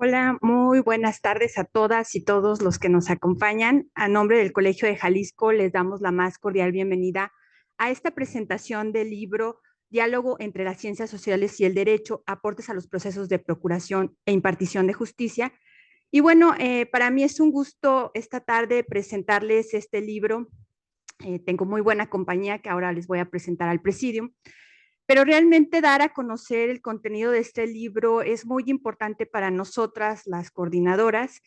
Hola, muy buenas tardes a todas y todos los que nos acompañan. A nombre del Colegio de Jalisco les damos la más cordial bienvenida a esta presentación del libro Diálogo entre las ciencias sociales y el derecho, aportes a los procesos de procuración e impartición de justicia. Y bueno, para mí es un gusto esta tarde presentarles este libro. Tengo muy buena compañía que ahora les voy a presentar al presidium. Pero realmente dar a conocer el contenido de este libro es muy importante para nosotras, las coordinadoras,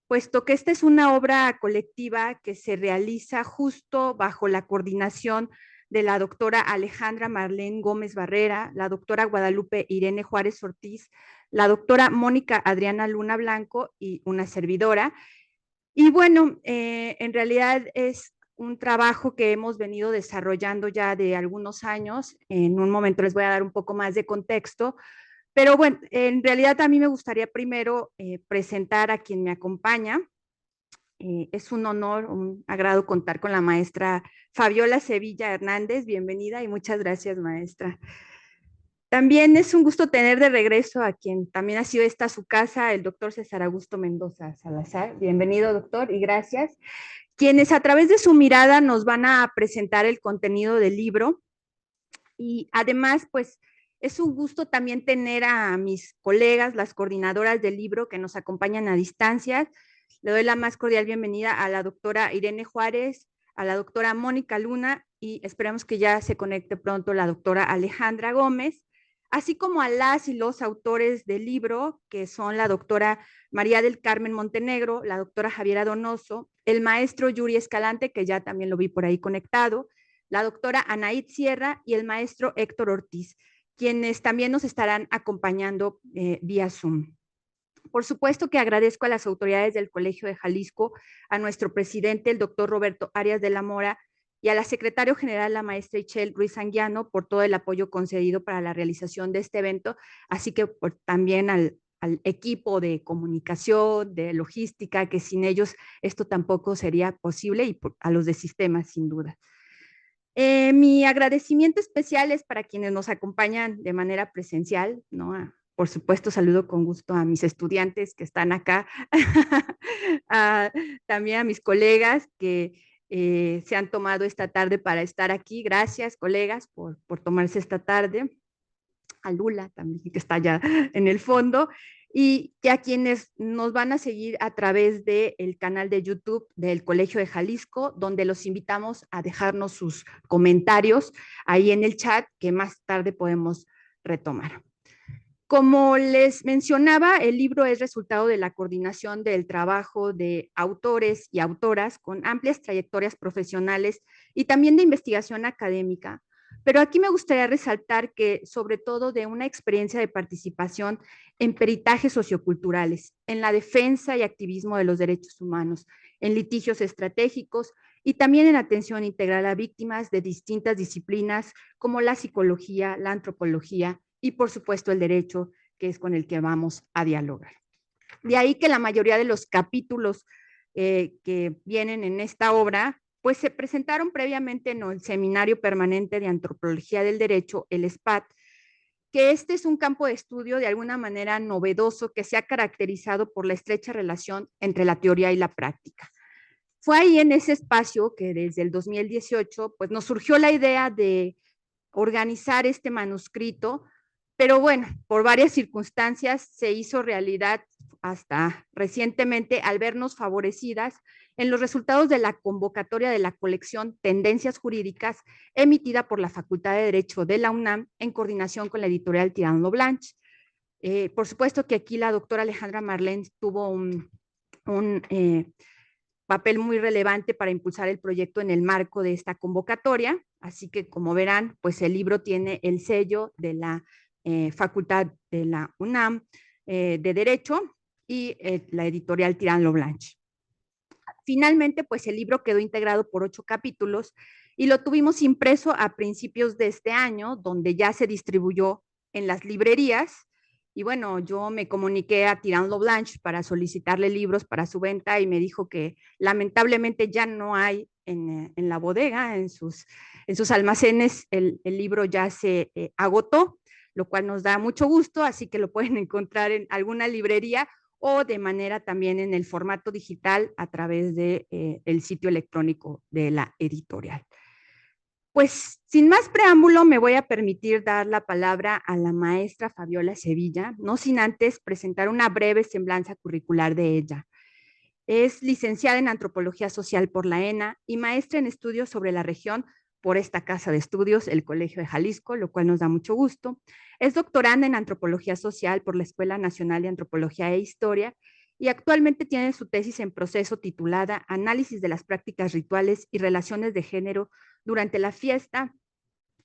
puesto que esta es una obra colectiva que se realiza justo bajo la coordinación de la doctora Alejandra Marlene Gómez Barrera, la doctora Guadalupe Irene Juárez Ortiz, la doctora Mónica Adriana Luna Blanco y una servidora. Y bueno, en realidad es un trabajo que hemos venido desarrollando ya de algunos años. En un momento les voy a dar un poco más de contexto, pero bueno, en realidad a mí me gustaría primero presentar a quien me acompaña. Es un honor, un agrado contar con la maestra Fabiola Sevilla Hernández. Bienvenida y muchas gracias, maestra. También es un gusto tener de regreso a quien también ha sido esta su casa, el doctor César Augusto Mendoza Salazar. Bienvenido, doctor, y gracias. Quienes a través de su mirada nos van a presentar el contenido del libro. Y además, pues es un gusto también tener a mis colegas, las coordinadoras del libro que nos acompañan a distancia. Le doy la más cordial bienvenida a la doctora Irene Juárez, a la doctora Mónica Luna y esperemos que ya se conecte pronto la doctora Alejandra Gómez, así como a las y los autores del libro, que son la doctora María del Carmen Montenegro, la doctora Javiera Donoso, el maestro Yuri Escalante, que ya también lo vi por ahí conectado, la doctora Anaid Sierra y el maestro Héctor Ortiz, quienes también nos estarán acompañando vía Zoom. Por supuesto que agradezco a las autoridades del Colegio de Jalisco, a nuestro presidente, el doctor Roberto Arias de la Mora, y a la secretaria general, la maestra Ichel Ruiz Anguiano, por todo el apoyo concedido para la realización de este evento, así que también al equipo de comunicación, de logística, que sin ellos esto tampoco sería posible, y a los de sistemas, sin duda. Mi agradecimiento especial es para quienes nos acompañan de manera presencial, ¿no? Por supuesto, saludo con gusto a mis estudiantes que están acá, a, también a mis colegas que se han tomado esta tarde para estar aquí. Gracias, colegas, por tomarse esta tarde. A Lula también, que está allá en el fondo, y que a quienes nos van a seguir a través del canal de YouTube del Colegio de Jalisco, donde los invitamos a dejarnos sus comentarios ahí en el chat, que más tarde podemos retomar. Como les mencionaba, el libro es resultado de la coordinación del trabajo de autores y autoras con amplias trayectorias profesionales y también de investigación académica. Pero aquí me gustaría resaltar que sobre todo de una experiencia de participación en peritajes socioculturales, en la defensa y activismo de los derechos humanos, en litigios estratégicos y también en atención integral a víctimas de distintas disciplinas como la psicología, la antropología y por supuesto el derecho, que es con el que vamos a dialogar. De ahí que la mayoría de los capítulos que vienen en esta obra, pues se presentaron previamente en el Seminario Permanente de Antropología del Derecho, el SPAD, que este es un campo de estudio de alguna manera novedoso que se ha caracterizado por la estrecha relación entre la teoría y la práctica. Fue ahí en ese espacio que desde el 2018 pues nos surgió la idea de organizar este manuscrito, pero bueno, por varias circunstancias se hizo realidad hasta recientemente al vernos favorecidas en los resultados de la convocatoria de la colección Tendencias Jurídicas emitida por la Facultad de Derecho de la UNAM en coordinación con la editorial Tirando Blanche. Por supuesto que aquí la doctora Alejandra Marlene tuvo un papel muy relevante para impulsar el proyecto en el marco de esta convocatoria. Así que, como verán, pues el libro tiene el sello de la Facultad de la UNAM de Derecho y la editorial Tirando Blanche. Finalmente, pues el libro quedó integrado por 8 capítulos y lo tuvimos impreso a principios de este año, donde ya se distribuyó en las librerías. Y bueno, yo me comuniqué a Tirando Blanche para solicitarle libros para su venta y me dijo que lamentablemente ya no hay en la bodega, en sus almacenes, el libro ya se agotó, lo cual nos da mucho gusto, así que lo pueden encontrar en alguna librería o de manera también en el formato digital a través de el sitio electrónico de la editorial. Pues sin más preámbulo, me voy a permitir dar la palabra a la maestra Fabiola Sevilla, no sin antes presentar una breve semblanza curricular de ella. Es licenciada en Antropología Social por la ENA y maestra en estudios sobre la región por esta casa de estudios, el Colegio de Jalisco, lo cual nos da mucho gusto. Es doctoranda en Antropología Social por la Escuela Nacional de Antropología e Historia y actualmente tiene su tesis en proceso titulada Análisis de las prácticas rituales y relaciones de género durante la fiesta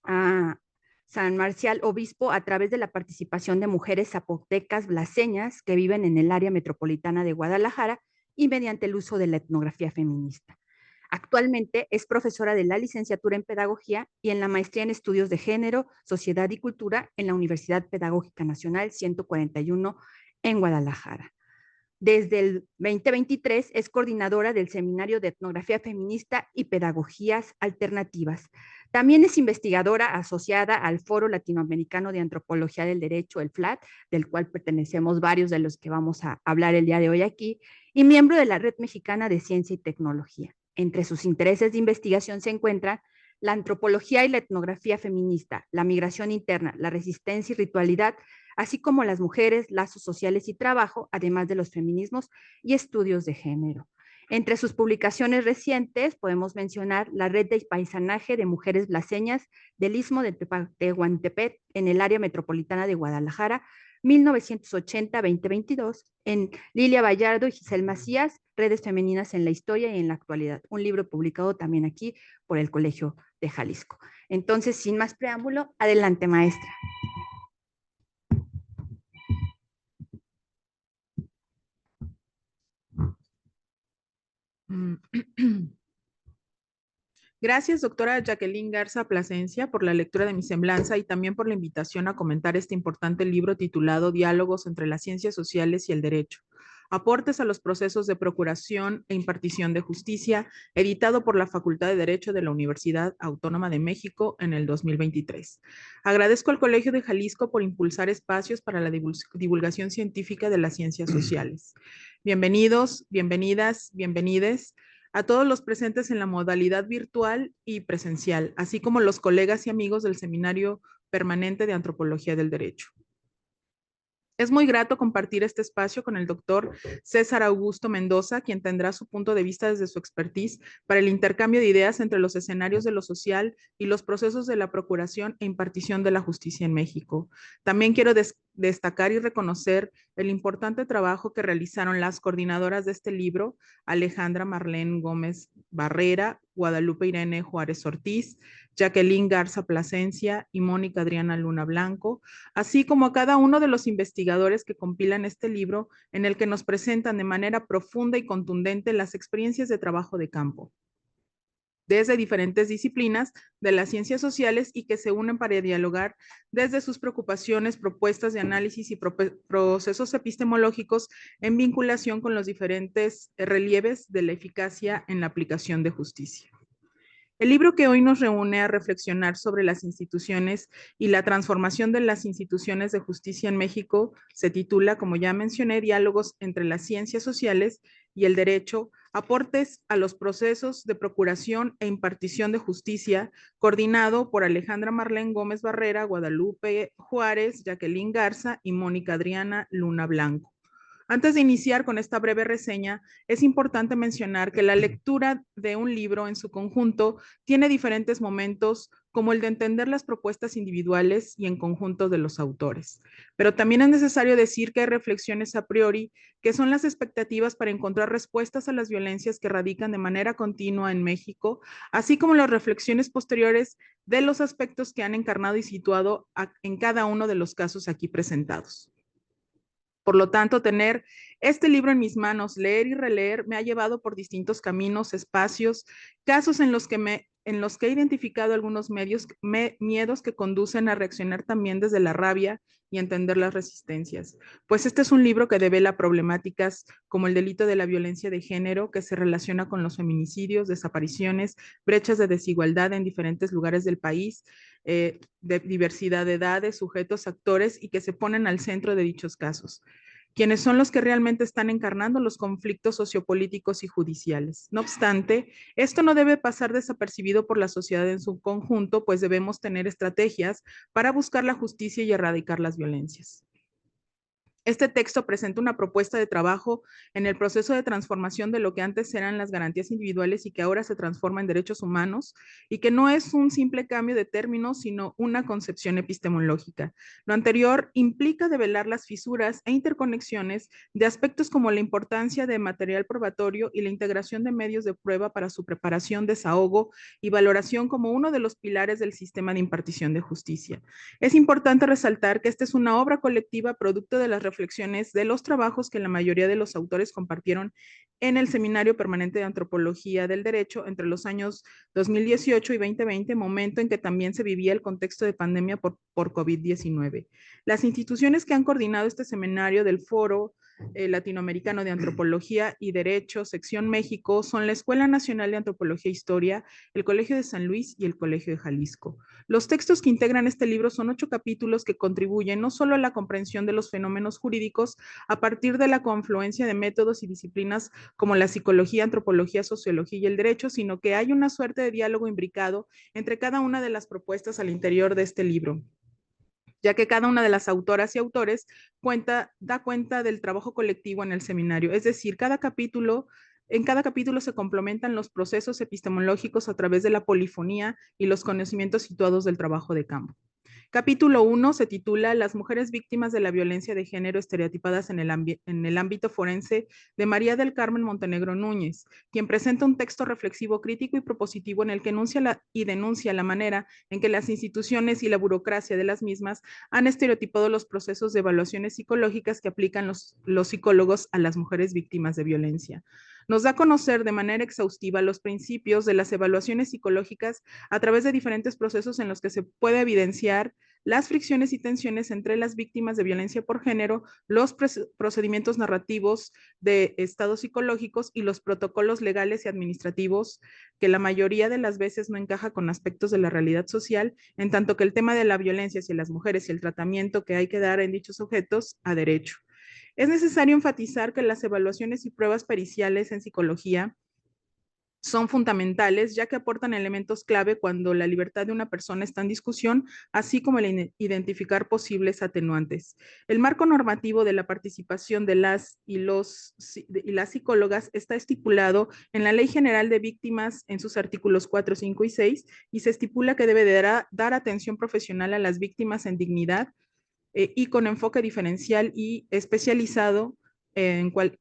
a San Marcial Obispo a través de la participación de mujeres zapotecas blaseñas que viven en el área metropolitana de Guadalajara y mediante el uso de la etnografía feminista. Actualmente es profesora de la licenciatura en Pedagogía y en la maestría en Estudios de Género, Sociedad y Cultura en la Universidad Pedagógica Nacional 141 en Guadalajara. Desde el 2023 es coordinadora del Seminario de Etnografía Feminista y Pedagogías Alternativas. También es investigadora asociada al Foro Latinoamericano de Antropología del Derecho, el FLAD, del cual pertenecemos varios de los que vamos a hablar el día de hoy aquí, y miembro de la Red Mexicana de Ciencia y Tecnología. Entre sus intereses de investigación se encuentran la antropología y la etnografía feminista, la migración interna, la resistencia y ritualidad, así como las mujeres, lazos sociales y trabajo, además de los feminismos y estudios de género. Entre sus publicaciones recientes podemos mencionar la Red de Paisanaje de Mujeres Blaseñas del Istmo de Tehuantepec en el área metropolitana de Guadalajara, 1980-2022, en Lilia Vallardo y Giselle Macías, Redes Femeninas en la Historia y en la Actualidad, un libro publicado también aquí por el Colegio de Jalisco. Entonces, sin más preámbulo, adelante, maestra. Gracias, doctora Jacqueline Garza Plasencia, por la lectura de mi semblanza y también por la invitación a comentar este importante libro titulado Diálogos entre las Ciencias Sociales y el Derecho. Aportes a los procesos de procuración e impartición de justicia, editado por la Facultad de Derecho de la Universidad Autónoma de México en el 2023. Agradezco al Colegio de Jalisco por impulsar espacios para la divulgación científica de las ciencias sociales. Bienvenidos, bienvenidas, bienvenides a todos los presentes en la modalidad virtual y presencial, así como los colegas y amigos del Seminario Permanente de Antropología del Derecho. Es muy grato compartir este espacio con el doctor César Augusto Mendoza, quien tendrá su punto de vista desde su expertise para el intercambio de ideas entre los escenarios de lo social y los procesos de la procuración e impartición de la justicia en México. También quiero destacar y reconocer el importante trabajo que realizaron las coordinadoras de este libro, Alejandra Marlene Gómez Barrera, Guadalupe Irene Juárez Ortiz, Jacqueline Garza Plasencia y Mónica Adriana Luna Blanco, así como a cada uno de los investigadores que compilan este libro en el que nos presentan de manera profunda y contundente las experiencias de trabajo de campo desde diferentes disciplinas de las ciencias sociales y que se unen para dialogar desde sus preocupaciones, propuestas de análisis y procesos epistemológicos en vinculación con los diferentes relieves de la eficacia en la aplicación de justicia. El libro que hoy nos reúne a reflexionar sobre las instituciones y la transformación de las instituciones de justicia en México se titula, como ya mencioné, Diálogos entre las Ciencias Sociales y el Derecho, aportes a los procesos de procuración e impartición de justicia, coordinado por Alejandra Marlene Gómez Barrera, Guadalupe Juárez, Jacqueline Garza y Mónica Adriana Luna Blanco. Antes de iniciar con esta breve reseña, es importante mencionar que la lectura de un libro en su conjunto tiene diferentes momentos, como el de entender las propuestas individuales y en conjunto de los autores. Pero también es necesario decir que hay reflexiones a priori, que son las expectativas para encontrar respuestas a las violencias que radican de manera continua en México, así como las reflexiones posteriores de los aspectos que han encarnado y situado en cada uno de los casos aquí presentados. Por lo tanto, tener este libro en mis manos, leer y releer, me ha llevado por distintos caminos, espacios, casos en los que he identificado algunos miedos que conducen a reaccionar también desde la rabia y entender las resistencias. Pues este es un libro que devela problemáticas como el delito de la violencia de género, que se relaciona con los feminicidios, desapariciones, brechas de desigualdad en diferentes lugares del país, de diversidad de edades, sujetos, actores y que se ponen al centro de dichos casos. quienes son los que realmente están encarnando los conflictos sociopolíticos y judiciales. No obstante, esto no debe pasar desapercibido por la sociedad en su conjunto, pues debemos tener estrategias para buscar la justicia y erradicar las violencias. Este texto presenta una propuesta de trabajo en el proceso de transformación de lo que antes eran las garantías individuales y que ahora se transforma en derechos humanos, y que no es un simple cambio de términos, sino una concepción epistemológica. Lo anterior implica develar las fisuras e interconexiones de aspectos como la importancia de material probatorio y la integración de medios de prueba para su preparación, desahogo y valoración como uno de los pilares del sistema de impartición de justicia. Es importante resaltar que esta es una obra colectiva producto de las reflexiones de los trabajos que la mayoría de los autores compartieron en el Seminario Permanente de Antropología del Derecho entre los años 2018 y 2020, momento en que también se vivía el contexto de pandemia por COVID-19. Las instituciones que han coordinado este seminario del Foro Latinoamericano de Antropología y Derecho, Sección México, son la Escuela Nacional de Antropología e Historia, el Colegio de San Luis y el Colegio de Jalisco. Los textos que integran este libro son 8 capítulos que contribuyen no solo a la comprensión de los fenómenos jurídicos a partir de la confluencia de métodos y disciplinas como la psicología, antropología, sociología y el derecho, sino que hay una suerte de diálogo imbricado entre cada una de las propuestas al interior de este libro, ya que cada una de las autoras y autores da cuenta del trabajo colectivo en el seminario. Es decir, en cada capítulo se complementan los procesos epistemológicos a través de la polifonía y los conocimientos situados del trabajo de campo. Capítulo 1 se titula Las mujeres víctimas de la violencia de género estereotipadas en el ámbito forense, de María del Carmen Montenegro Núñez, quien presenta un texto reflexivo, crítico y propositivo en el que enuncia y denuncia la manera en que las instituciones y la burocracia de las mismas han estereotipado los procesos de evaluaciones psicológicas que aplican los psicólogos a las mujeres víctimas de violencia. Nos da a conocer de manera exhaustiva los principios de las evaluaciones psicológicas a través de diferentes procesos en los que se puede evidenciar las fricciones y tensiones entre las víctimas de violencia por género, los procedimientos narrativos de estados psicológicos y los protocolos legales y administrativos, que la mayoría de las veces no encaja con aspectos de la realidad social, en tanto que el tema de la violencia hacia las mujeres y el tratamiento que hay que dar en dichos objetos a derecho. Es necesario enfatizar que las evaluaciones y pruebas periciales en psicología son fundamentales, ya que aportan elementos clave cuando la libertad de una persona está en discusión, así como el identificar posibles atenuantes. El marco normativo de la participación de las las psicólogas está estipulado en la Ley General de Víctimas en sus artículos 4, 5 y 6, y se estipula que debe de dar atención profesional a las víctimas en dignidad y con enfoque diferencial y especializado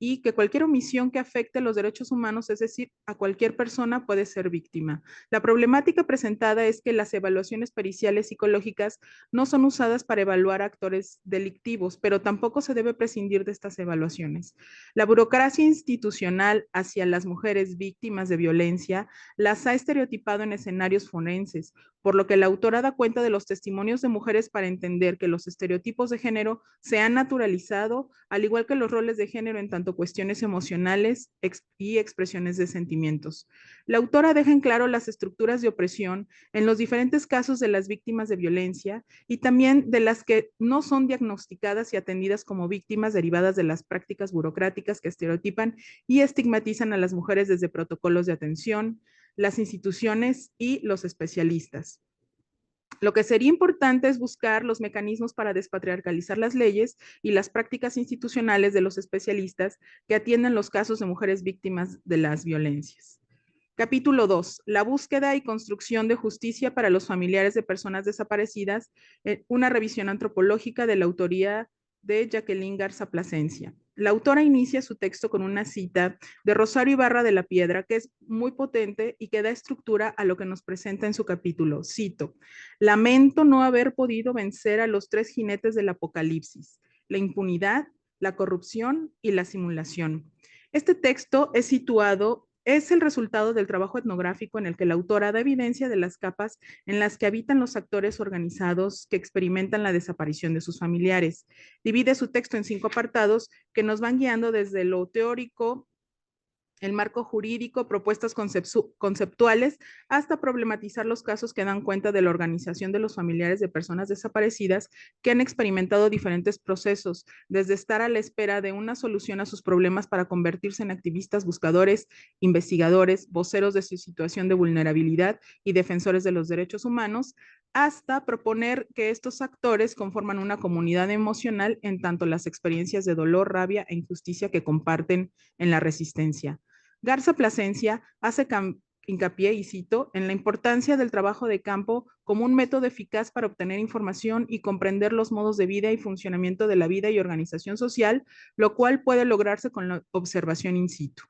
y que cualquier omisión que afecte los derechos humanos, es decir, a cualquier persona, puede ser víctima. La problemática presentada es que las evaluaciones periciales psicológicas no son usadas para evaluar actores delictivos, pero tampoco se debe prescindir de estas evaluaciones. La burocracia institucional hacia las mujeres víctimas de violencia las ha estereotipado en escenarios forenses, por lo que la autora da cuenta de los testimonios de mujeres para entender que los estereotipos de género se han naturalizado, al igual que los roles de género en tanto cuestiones emocionales y expresiones de sentimientos. La autora deja en claro las estructuras de opresión en los diferentes casos de las víctimas de violencia y también de las que no son diagnosticadas y atendidas como víctimas derivadas de las prácticas burocráticas que estereotipan y estigmatizan a las mujeres desde protocolos de atención, las instituciones y los especialistas. Lo que sería importante es buscar los mecanismos para despatriarcalizar las leyes y las prácticas institucionales de los especialistas que atienden los casos de mujeres víctimas de las violencias. Capítulo 2. La búsqueda y construcción de justicia para los familiares de personas desaparecidas, una revisión antropológica de la autoría de Jacqueline Garza Plasencia. La autora inicia su texto con una cita de Rosario Ibarra de la Piedra, que es muy potente y que da estructura a lo que nos presenta en su capítulo. Cito: lamento no haber podido vencer a los 3 jinetes del apocalipsis: la impunidad, la corrupción y la simulación. Este texto es el resultado del trabajo etnográfico en el que la autora da evidencia de las capas en las que habitan los actores organizados que experimentan la desaparición de sus familiares. Divide su texto en 5 apartados que nos van guiando desde lo teórico el marco jurídico, propuestas conceptuales, hasta problematizar los casos que dan cuenta de la organización de los familiares de personas desaparecidas que han experimentado diferentes procesos, desde estar a la espera de una solución a sus problemas para convertirse en activistas, buscadores, investigadores, voceros de su situación de vulnerabilidad y defensores de los derechos humanos, hasta proponer que estos actores conforman una comunidad emocional en tanto las experiencias de dolor, rabia e injusticia que comparten en la resistencia. Garza Plasencia hace hincapié, y cito, en la importancia del trabajo de campo como un método eficaz para obtener información y comprender los modos de vida y funcionamiento de la vida y organización social, lo cual puede lograrse con la observación in situ.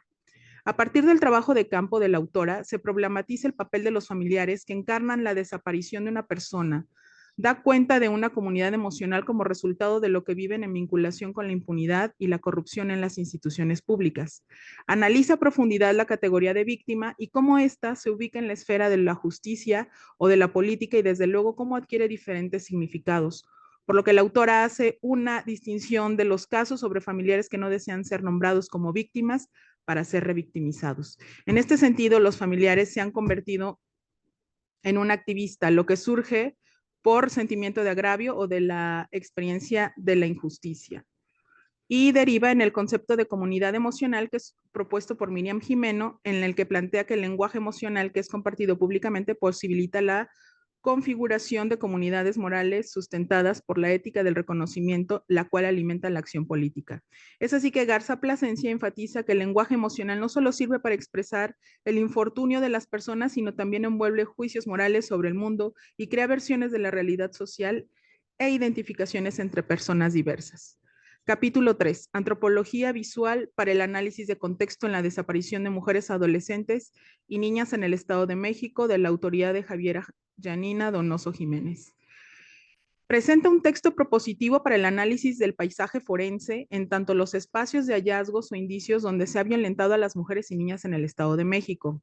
A partir del trabajo de campo de la autora, se problematiza el papel de los familiares que encarnan la desaparición de una persona, da cuenta de una comunidad emocional como resultado de lo que viven en vinculación con la impunidad y la corrupción en las instituciones públicas. Analiza a profundidad la categoría de víctima y cómo ésta se ubica en la esfera de la justicia o de la política y desde luego cómo adquiere diferentes significados. Por lo que la autora hace una distinción de los casos sobre familiares que no desean ser nombrados como víctimas para ser revictimizados. En este sentido, los familiares se han convertido en un activista, lo que surge por sentimiento de agravio o de la experiencia de la injusticia. Y deriva en el concepto de comunidad emocional que es propuesto por Miriam Jimeno, en el que plantea que el lenguaje emocional que es compartido públicamente posibilita la configuración de comunidades morales sustentadas por la ética del reconocimiento, la cual alimenta la acción política. Es así que Garza Plasencia enfatiza que el lenguaje emocional no solo sirve para expresar el infortunio de las personas, sino también envuelve juicios morales sobre el mundo y crea versiones de la realidad social e identificaciones entre personas diversas. Capítulo 3. Antropología visual para el análisis de contexto en la desaparición de mujeres adolescentes y niñas en el Estado de México, de la autoría de Javiera Janina Donoso Jiménez. Presenta un texto propositivo para el análisis del paisaje forense en tanto los espacios de hallazgos o indicios donde se ha violentado a las mujeres y niñas en el Estado de México.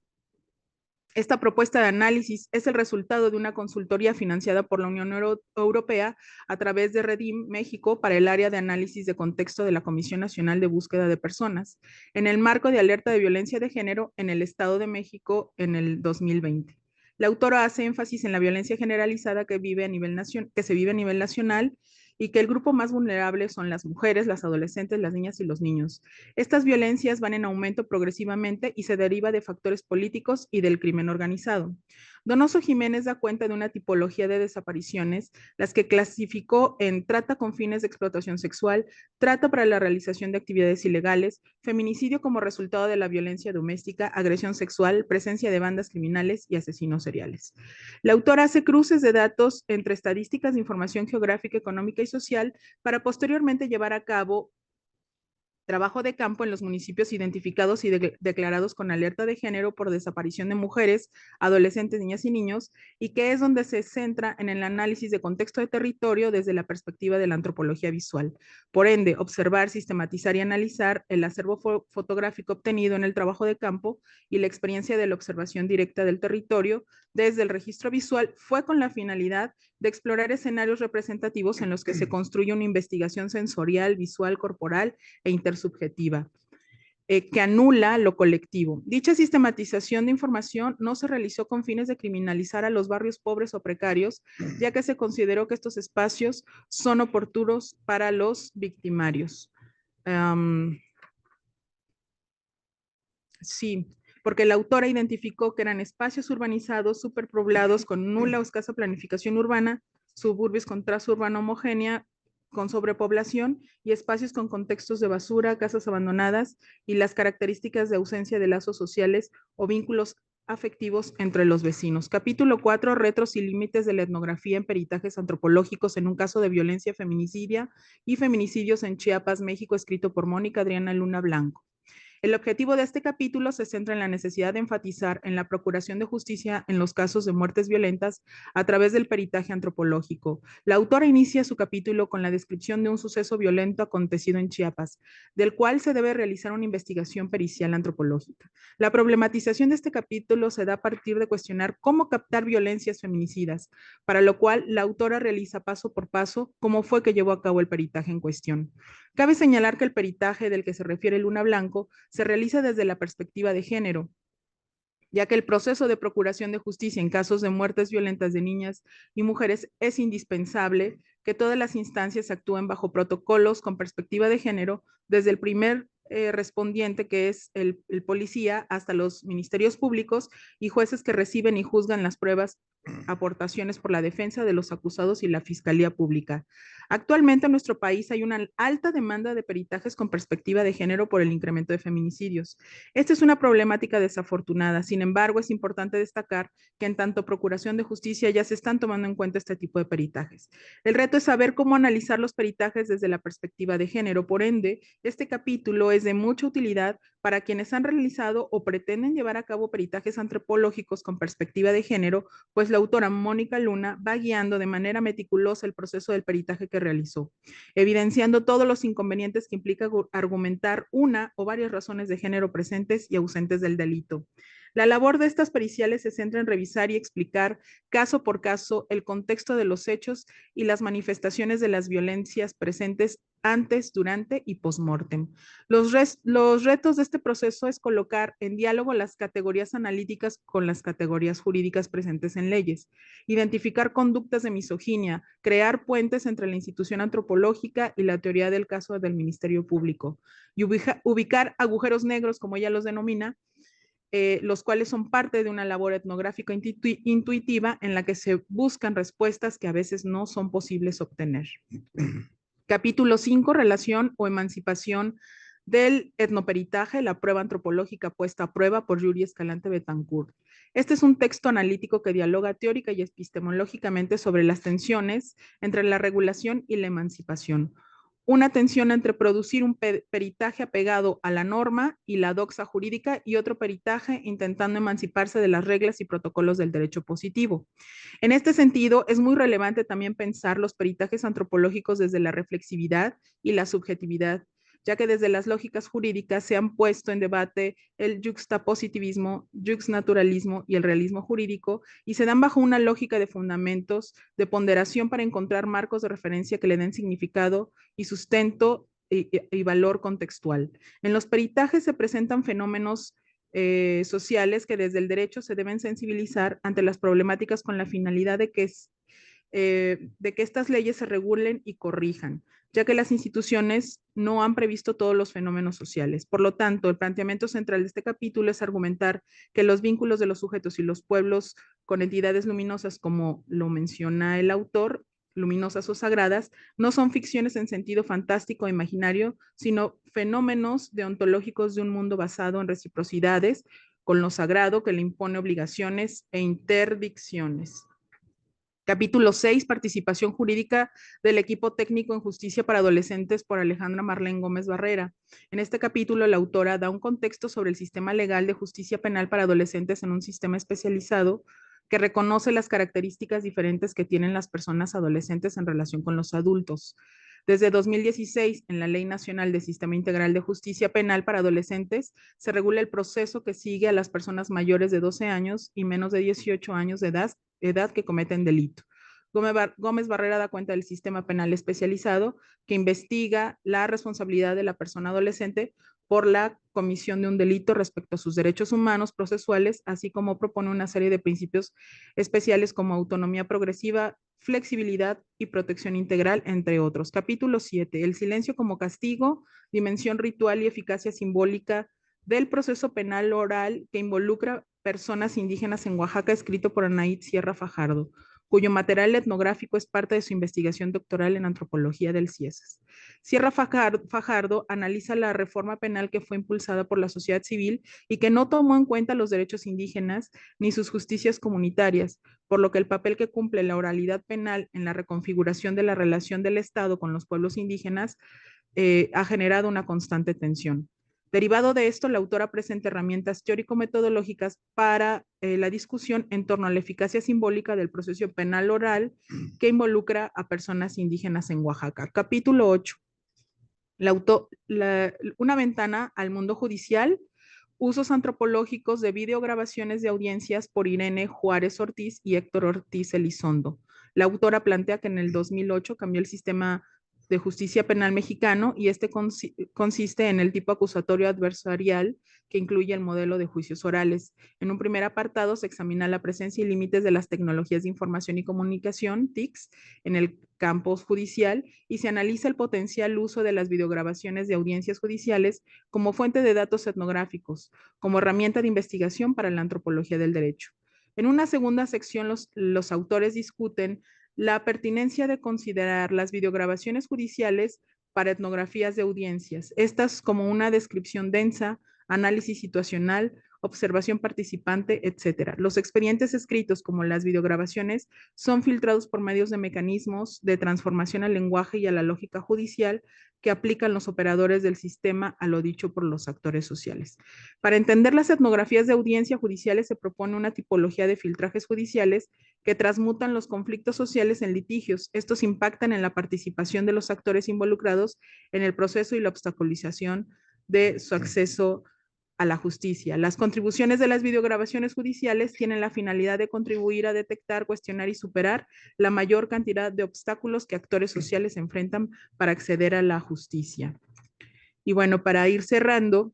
Esta propuesta de análisis es el resultado de una consultoría financiada por la Unión Europea a través de Redim México para el área de análisis de contexto de la Comisión Nacional de Búsqueda de Personas, en el marco de alerta de violencia de género en el Estado de México en el 2020. La autora hace énfasis en la violencia generalizada que se vive a nivel nacional y que el grupo más vulnerable son las mujeres, las adolescentes, las niñas y los niños. Estas violencias van en aumento progresivamente y se deriva de factores políticos y del crimen organizado. Donoso Jiménez da cuenta de una tipología de desapariciones, las que clasificó en trata con fines de explotación sexual, trata para la realización de actividades ilegales, feminicidio como resultado de la violencia doméstica, agresión sexual, presencia de bandas criminales y asesinos seriales. La autora hace cruces de datos entre estadísticas de información geográfica, económica y social para posteriormente llevar a cabo trabajo de campo en los municipios identificados y declarados con alerta de género por desaparición de mujeres, adolescentes, niñas y niños, y que es donde se centra en el análisis de contexto de territorio desde la perspectiva de la antropología visual. Por ende, observar, sistematizar y analizar el acervo fotográfico obtenido en el trabajo de campo y la experiencia de la observación directa del territorio desde el registro visual fue con la finalidad de explorar escenarios representativos en los que se construye una investigación sensorial, visual, corporal e intersubjetiva, que anula lo colectivo. Dicha sistematización de información no se realizó con fines de criminalizar a los barrios pobres o precarios, ya que se consideró que estos espacios son oportunos para los victimarios. Sí, porque la autora identificó que eran espacios urbanizados, superpoblados, con nula o escasa planificación urbana, suburbios con traza urbana homogénea, con sobrepoblación y espacios con contextos de basura, casas abandonadas y las características de ausencia de lazos sociales o vínculos afectivos entre los vecinos. Capítulo 4, retos y límites de la etnografía en peritajes antropológicos en un caso de violencia feminicidia y feminicidios en Chiapas, México, escrito por Mónica Adriana Luna Blanco. El objetivo de este capítulo se centra en la necesidad de enfatizar en la procuración de justicia en los casos de muertes violentas a través del peritaje antropológico. La autora inicia su capítulo con la descripción de un suceso violento acontecido en Chiapas, del cual se debe realizar una investigación pericial antropológica. La problematización de este capítulo se da a partir de cuestionar cómo captar violencias feminicidas, para lo cual la autora realiza paso por paso cómo fue que llevó a cabo el peritaje en cuestión. Cabe señalar que el peritaje del que se refiere Luna Blanco se realiza desde la perspectiva de género, ya que el proceso de procuración de justicia en casos de muertes violentas de niñas y mujeres es indispensable que todas las instancias actúen bajo protocolos con perspectiva de género, desde el primer respondiente, que es el policía, hasta los ministerios públicos y jueces que reciben y juzgan las pruebas, aportaciones por la defensa de los acusados y la Fiscalía Pública. Actualmente en nuestro país hay una alta demanda de peritajes con perspectiva de género por el incremento de feminicidios. Esta es una problemática desafortunada. Sin embargo, es importante destacar que en tanto Procuración de Justicia ya se están tomando en cuenta este tipo de peritajes. El reto es saber cómo analizar los peritajes desde la perspectiva de género. Por ende, este capítulo es de mucha utilidad para quienes han realizado o pretenden llevar a cabo peritajes antropológicos con perspectiva de género, pues la autora Mónica Luna va guiando de manera meticulosa el proceso del peritaje que realizó, evidenciando todos los inconvenientes que implica argumentar una o varias razones de género presentes y ausentes del delito. La labor de estas periciales se centra en revisar y explicar caso por caso el contexto de los hechos y las manifestaciones de las violencias presentes antes, durante y post-mortem. Los retos de este proceso es colocar en diálogo las categorías analíticas con las categorías jurídicas presentes en leyes, identificar conductas de misoginia, crear puentes entre la institución antropológica y la teoría del caso del Ministerio Público, y ubicar agujeros negros, como ella los denomina, los cuales son parte de una labor etnográfica intuitiva en la que se buscan respuestas que a veces no son posibles obtener. Capítulo 5, relación o emancipación del etnoperitaje, la prueba antropológica puesta a prueba, por Yuri Escalante Betancourt. Este es un texto analítico que dialoga teórica y epistemológicamente sobre las tensiones entre la regulación y la emancipación. Una tensión entre producir un peritaje apegado a la norma y la doxa jurídica, y otro peritaje intentando emanciparse de las reglas y protocolos del derecho positivo. En este sentido, es muy relevante también pensar los peritajes antropológicos desde la reflexividad y la subjetividad, ya que desde las lógicas jurídicas se han puesto en debate el juxtapositivismo, juxnaturalismo y el realismo jurídico, y se dan bajo una lógica de fundamentos, de ponderación para encontrar marcos de referencia que le den significado y sustento y valor contextual. En los peritajes se presentan fenómenos sociales que desde el derecho se deben sensibilizar ante las problemáticas con la finalidad de que estas leyes se regulen y corrijan, ya que las instituciones no han previsto todos los fenómenos sociales. Por lo tanto, el planteamiento central de este capítulo es argumentar que los vínculos de los sujetos y los pueblos con entidades luminosas, como lo menciona el autor, luminosas o sagradas, no son ficciones en sentido fantástico o imaginario, sino fenómenos deontológicos de un mundo basado en reciprocidades con lo sagrado, que le impone obligaciones e interdicciones. Capítulo 6, participación jurídica del equipo técnico en justicia para adolescentes, por Alejandra Marlene Gómez Barrera. En este capítulo, la autora da un contexto sobre el sistema legal de justicia penal para adolescentes en un sistema especializado que reconoce las características diferentes que tienen las personas adolescentes en relación con los adultos. Desde 2016, en la Ley Nacional de Sistema Integral de Justicia Penal para Adolescentes, se regula el proceso que sigue a las personas mayores de 12 años y menos de 18 años de edad que cometen delito. Gómez Barrera da cuenta del sistema penal especializado que investiga la responsabilidad de la persona adolescente por la comisión de un delito respecto a sus derechos humanos procesuales, así como propone una serie de principios especiales como autonomía progresiva, flexibilidad y protección integral, entre otros. Capítulo 7, el silencio como castigo, dimensión ritual y eficacia simbólica del proceso penal oral que involucra personas indígenas en Oaxaca, escrito por Anaid Sierra Fajardo, cuyo material etnográfico es parte de su investigación doctoral en antropología del CIESAS. Sierra Fajardo analiza la reforma penal que fue impulsada por la sociedad civil y que no tomó en cuenta los derechos indígenas ni sus justicias comunitarias, por lo que el papel que cumple la oralidad penal en la reconfiguración de la relación del Estado con los pueblos indígenas ha generado una constante tensión. Derivado de esto, la autora presenta herramientas teórico-metodológicas para la discusión en torno a la eficacia simbólica del proceso penal oral que involucra a personas indígenas en Oaxaca. Capítulo 8. Una ventana al mundo judicial, usos antropológicos de videograbaciones de audiencias, por Irene Juárez Ortiz y Héctor Ortiz Elizondo. La autora plantea que en el 2008 cambió el sistema de Justicia Penal mexicano y este consiste en el tipo acusatorio adversarial que incluye el modelo de juicios orales. En un primer apartado se examina la presencia y límites de las tecnologías de información y comunicación, TICs, en el campo judicial y se analiza el potencial uso de las videograbaciones de audiencias judiciales como fuente de datos etnográficos, como herramienta de investigación para la antropología del derecho. En una segunda sección, los autores discuten la pertinencia de considerar las videograbaciones judiciales para etnografías de audiencias, estas como una descripción densa, análisis situacional, observación participante, etc. Los expedientes escritos como las videograbaciones son filtrados por medios de mecanismos de transformación al lenguaje y a la lógica judicial que aplican los operadores del sistema a lo dicho por los actores sociales. Para entender las etnografías de audiencia judiciales se propone una tipología de filtrajes judiciales que transmutan los conflictos sociales en litigios. Estos impactan en la participación de los actores involucrados en el proceso y la obstaculización de su acceso a la justicia. Las contribuciones de las videograbaciones judiciales tienen la finalidad de contribuir a detectar, cuestionar y superar la mayor cantidad de obstáculos que actores sociales enfrentan para acceder a la justicia. Y bueno, para ir cerrando,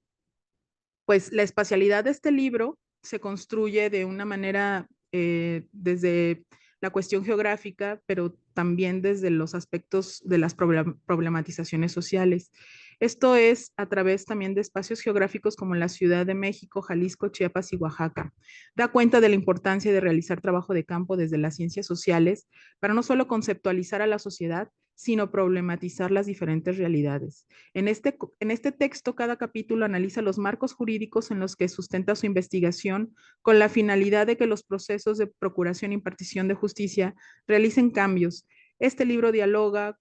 pues la espacialidad de este libro se construye de una manera desde la cuestión geográfica, pero también desde los aspectos de las problematizaciones sociales. Esto es a través también de espacios geográficos como la Ciudad de México, Jalisco, Chiapas y Oaxaca. Da cuenta de la importancia de realizar trabajo de campo desde las ciencias sociales para no solo conceptualizar a la sociedad, sino problematizar las diferentes realidades. En este texto, cada capítulo analiza los marcos jurídicos en los que sustenta su investigación con la finalidad de que los procesos de procuración e impartición de justicia realicen cambios. Este libro dialoga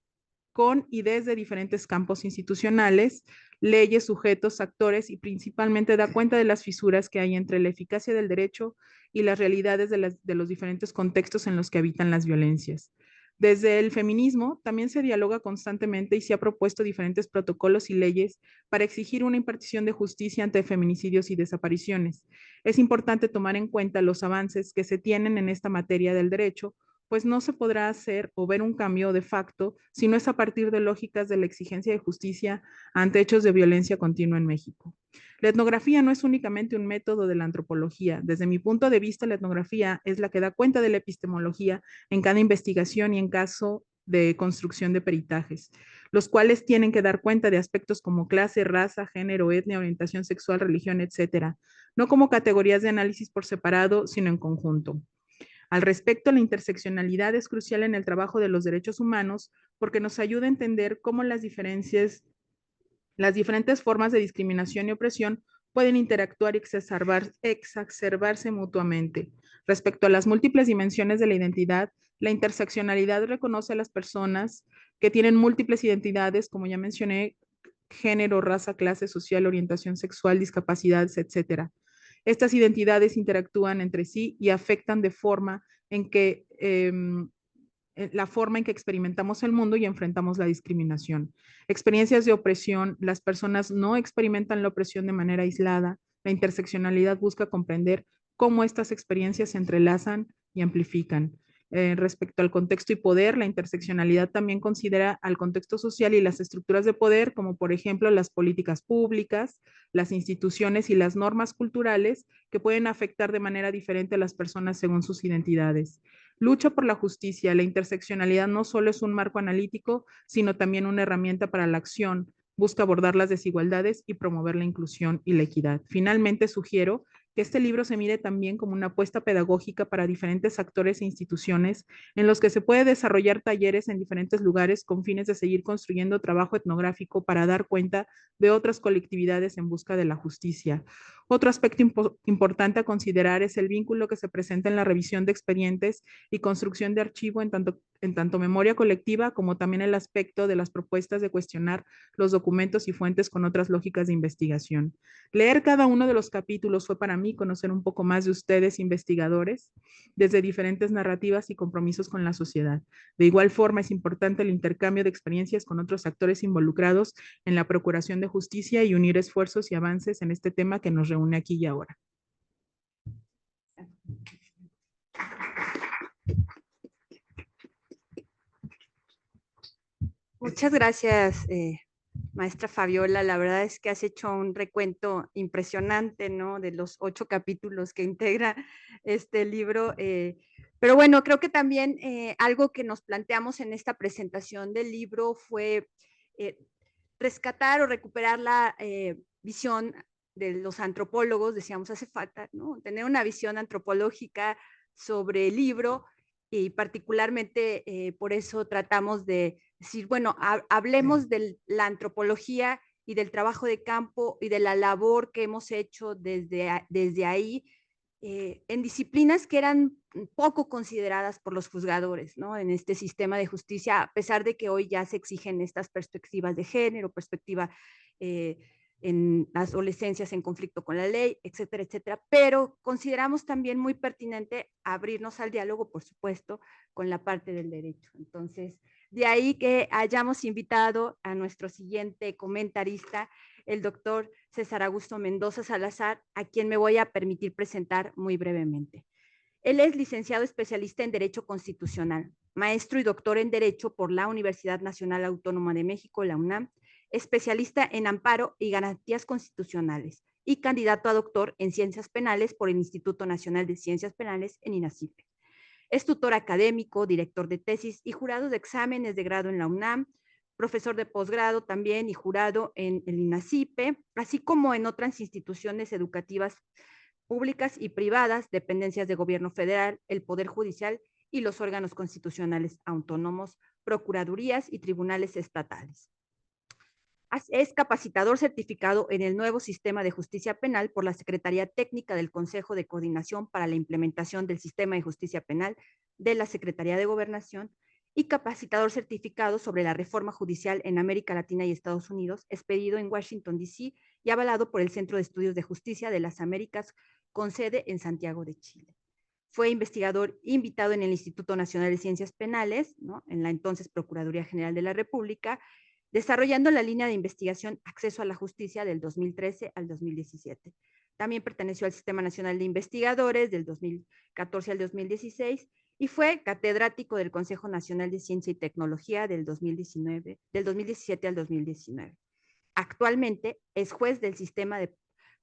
con y desde diferentes campos institucionales, leyes, sujetos, actores y principalmente da cuenta de las fisuras que hay entre la eficacia del derecho y las realidades de los diferentes contextos en los que habitan las violencias. Desde el feminismo también se dialoga constantemente y se ha propuesto diferentes protocolos y leyes para exigir una impartición de justicia ante feminicidios y desapariciones. Es importante tomar en cuenta los avances que se tienen en esta materia del derecho, pues no se podrá hacer o ver un cambio de facto si no es a partir de lógicas de la exigencia de justicia ante hechos de violencia continua en México. La etnografía no es únicamente un método de la antropología. Desde mi punto de vista, la etnografía es la que da cuenta de la epistemología en cada investigación y en caso de construcción de peritajes, los cuales tienen que dar cuenta de aspectos como clase, raza, género, etnia, orientación sexual, religión, etcétera, no como categorías de análisis por separado, sino en conjunto. Al respecto, la interseccionalidad es crucial en el trabajo de los derechos humanos porque nos ayuda a entender cómo las diferentes formas de discriminación y opresión pueden interactuar y exacerbarse mutuamente. Respecto a las múltiples dimensiones de la identidad, la interseccionalidad reconoce a las personas que tienen múltiples identidades, como ya mencioné, género, raza, clase social, orientación sexual, discapacidades, etcétera. Estas identidades interactúan entre sí y afectan de forma en que la forma en que experimentamos el mundo y enfrentamos la discriminación. Experiencias de opresión, las personas no experimentan la opresión de manera aislada. La interseccionalidad busca comprender cómo estas experiencias se entrelazan y amplifican. Respecto al contexto y poder, la interseccionalidad también considera al contexto social y las estructuras de poder, como por ejemplo las políticas públicas, las instituciones y las normas culturales que pueden afectar de manera diferente a las personas según sus identidades. Lucha por la justicia. La interseccionalidad no solo es un marco analítico, sino también una herramienta para la acción. Busca abordar las desigualdades y promover la inclusión y la equidad. Finalmente, sugiero que este libro se mire también como una apuesta pedagógica para diferentes actores e instituciones en los que se puede desarrollar talleres en diferentes lugares con fines de seguir construyendo trabajo etnográfico para dar cuenta de otras colectividades en busca de la justicia. Otro aspecto importante a considerar es el vínculo que se presenta en la revisión de expedientes y construcción de archivo en tanto memoria colectiva como también el aspecto de las propuestas de cuestionar los documentos y fuentes con otras lógicas de investigación. Leer cada uno de los capítulos fue para mí conocer un poco más de ustedes, investigadores, desde diferentes narrativas y compromisos con la sociedad. De igual forma, es importante el intercambio de experiencias con otros actores involucrados en la procuración de justicia y unir esfuerzos y avances en este tema que nos reúne aquí y ahora. Muchas gracias, maestra Fabiola. La verdad es que has hecho un recuento impresionante, ¿no? De los 8 capítulos que integra este libro. Pero bueno, creo que también algo que nos planteamos en esta presentación del libro fue eh, rescatar o recuperar la visión de los antropólogos, decíamos, hace falta, ¿no? Tener una visión antropológica sobre el libro y particularmente por eso tratamos de decir, bueno, hablemos de la antropología y del trabajo de campo y de la labor que hemos hecho desde ahí en disciplinas que eran poco consideradas por los juzgadores, ¿no? En este sistema de justicia, a pesar de que hoy ya se exigen estas perspectivas de género, perspectiva eh, en las adolescencias en conflicto con la ley, etcétera, etcétera, pero consideramos también muy pertinente abrirnos al diálogo, por supuesto, con la parte del derecho. Entonces, de ahí que hayamos invitado a nuestro siguiente comentarista, el doctor César Augusto Mendoza Salazar, a quien me voy a permitir presentar muy brevemente. Él es licenciado especialista en Derecho Constitucional, maestro y doctor en Derecho por la Universidad Nacional Autónoma de México, la UNAM, especialista en amparo y garantías constitucionales y candidato a doctor en Ciencias Penales por el Instituto Nacional de Ciencias Penales en INACIPE. Es tutor académico, director de tesis y jurado de exámenes de grado en la UNAM, profesor de posgrado también y jurado en el INACIPE, así como en otras instituciones educativas públicas y privadas, dependencias de gobierno federal, el Poder Judicial y los órganos constitucionales autónomos, procuradurías y tribunales estatales. Es capacitador certificado en el nuevo sistema de justicia penal por la Secretaría Técnica del Consejo de Coordinación para la Implementación del Sistema de Justicia Penal de la Secretaría de Gobernación y capacitador certificado sobre la reforma judicial en América Latina y Estados Unidos, expedido en Washington, D.C. y avalado por el Centro de Estudios de Justicia de las Américas con sede en Santiago de Chile. Fue investigador invitado en el Instituto Nacional de Ciencias Penales, ¿no? En la entonces Procuraduría General de la República, desarrollando la línea de investigación Acceso a la Justicia del 2013 al 2017. También perteneció al Sistema Nacional de Investigadores del 2014 al 2016 y fue catedrático del Consejo Nacional de Ciencia y Tecnología del 2017 al 2019. Actualmente es juez del Sistema de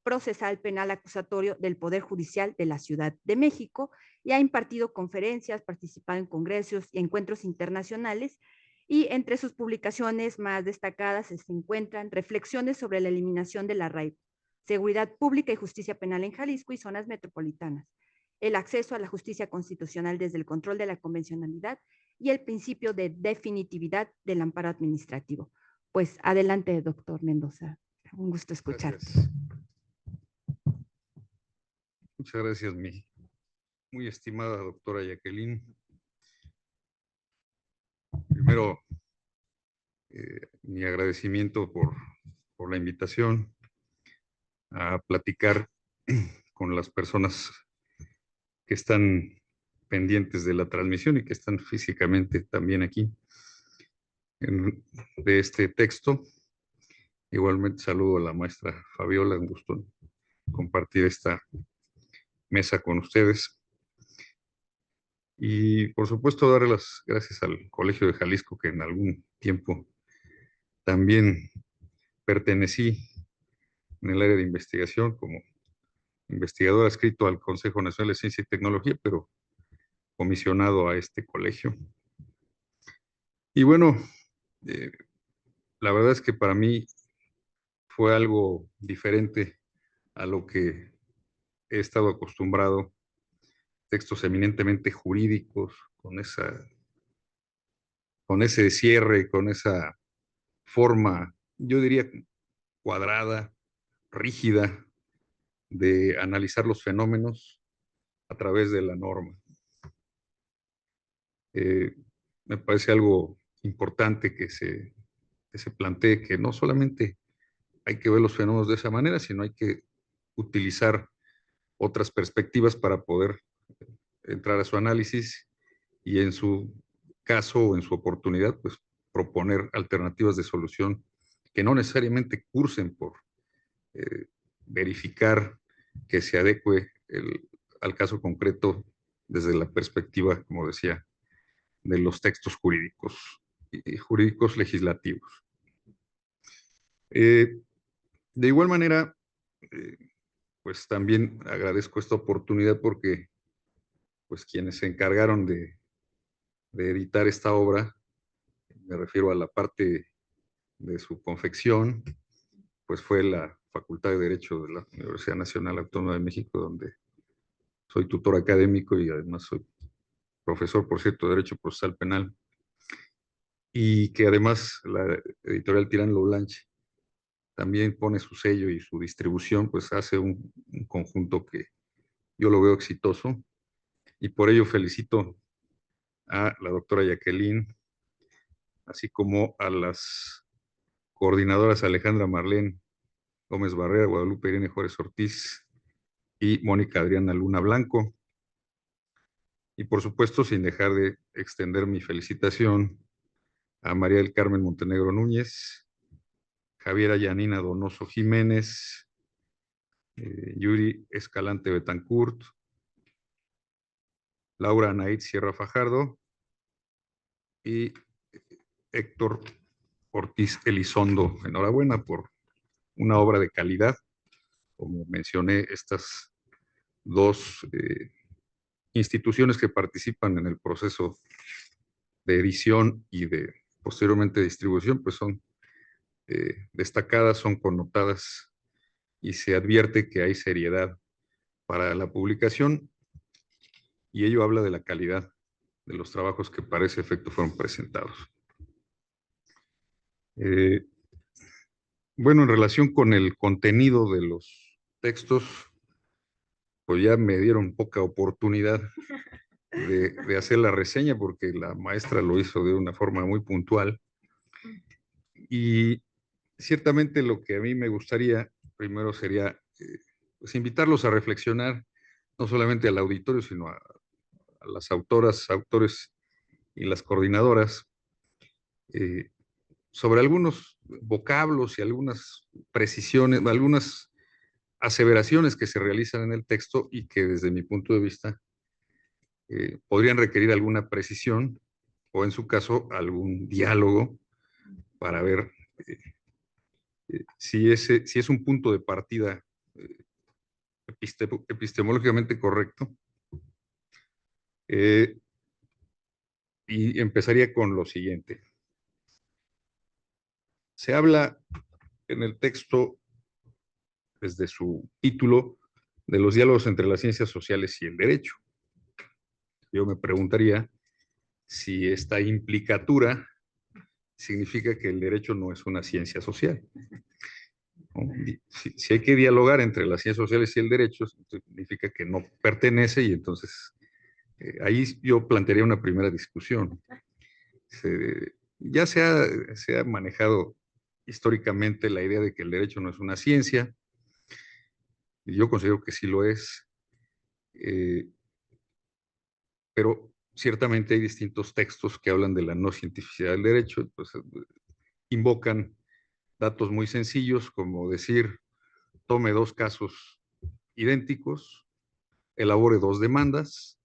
Procesal Penal Acusatorio del Poder Judicial de la Ciudad de México y ha impartido conferencias, participado en congresos y encuentros internacionales y entre sus publicaciones más destacadas se encuentran Reflexiones sobre la eliminación del arraigo, Seguridad Pública y Justicia Penal en Jalisco y zonas metropolitanas, el acceso a la justicia constitucional desde el control de la convencionalidad y el principio de definitividad del amparo administrativo. Pues adelante, doctor Mendoza. Un gusto escucharte. Gracias. Muchas gracias, mi muy estimada doctora Jacqueline. Primero, mi agradecimiento por la invitación a platicar con las personas que están pendientes de la transmisión y que están físicamente también aquí de este texto. Igualmente saludo a la maestra Fabiola, un gusto compartir esta mesa con ustedes. Y por supuesto dar las gracias al Colegio de Jalisco, que en algún tiempo también pertenecí en el área de investigación como investigador adscrito al Consejo Nacional de Ciencia y Tecnología, pero comisionado a este colegio. Y bueno, eh, la verdad es que para mí fue algo diferente a lo que he estado acostumbrado, textos eminentemente jurídicos, con ese cierre, con esa forma, yo diría, cuadrada, rígida, de analizar los fenómenos a través de la norma. Me parece algo importante que se plantee que no solamente hay que ver los fenómenos de esa manera, sino hay que utilizar otras perspectivas para poder entrar a su análisis y en su caso o en su oportunidad, pues proponer alternativas de solución que no necesariamente cursen por verificar que se adecue al caso concreto desde la perspectiva, como decía, de los textos jurídicos. jurídicos legislativos. De igual manera, pues también agradezco esta oportunidad porque pues quienes se encargaron de editar esta obra, me refiero a la parte de su confección, pues fue la Facultad de Derecho de la Universidad Nacional Autónoma de México, donde soy tutor académico y además soy profesor, por cierto, de Derecho Procesal Penal, y que además la editorial Tirán Lo Blanche también pone su sello y su distribución, pues hace un conjunto que yo lo veo exitoso, y por ello felicito a la doctora Jacqueline, así como a las coordinadoras Alejandra Marlén Gómez Barrera, Guadalupe Irene Juárez Ortiz y Mónica Adriana Luna Blanco. Y por supuesto, sin dejar de extender mi felicitación a María del Carmen Montenegro Núñez, Javiera Yanina Donoso Jiménez, Yuri Escalante Betancourt, Laura Anaid Sierra Fajardo y Héctor Ortiz Elizondo. Enhorabuena por una obra de calidad. Como mencioné, estas dos instituciones que participan en el proceso de edición y de posteriormente distribución, pues son destacadas, son connotadas y se advierte que hay seriedad para la publicación, y ello habla de la calidad de los trabajos que para ese efecto fueron presentados. Bueno, en relación con el contenido de los textos, pues ya me dieron poca oportunidad de hacer la reseña porque la maestra lo hizo de una forma muy puntual, y ciertamente lo que a mí me gustaría primero sería pues invitarlos a reflexionar, no solamente al auditorio, sino a las autoras, autores y las coordinadoras, eh, sobre algunos vocablos y algunas precisiones, algunas aseveraciones que se realizan en el texto y que desde mi punto de vista podrían requerir alguna precisión o en su caso algún diálogo para ver si es un punto de partida epistemológicamente correcto. Y empezaría con lo siguiente. Se habla en el texto, desde su título, de los diálogos entre las ciencias sociales y el derecho. Yo me preguntaría si esta implicatura significa que el derecho no es una ciencia social. Si hay que dialogar entre las ciencias sociales y el derecho, significa que no pertenece, y entonces ahí yo plantearía una primera discusión. Ya se ha manejado históricamente la idea de que el derecho no es una ciencia, y yo considero que sí lo es, pero ciertamente hay distintos textos que hablan de la no cientificidad del derecho, pues invocan datos muy sencillos, como decir, tome dos casos idénticos, elabore dos demandas,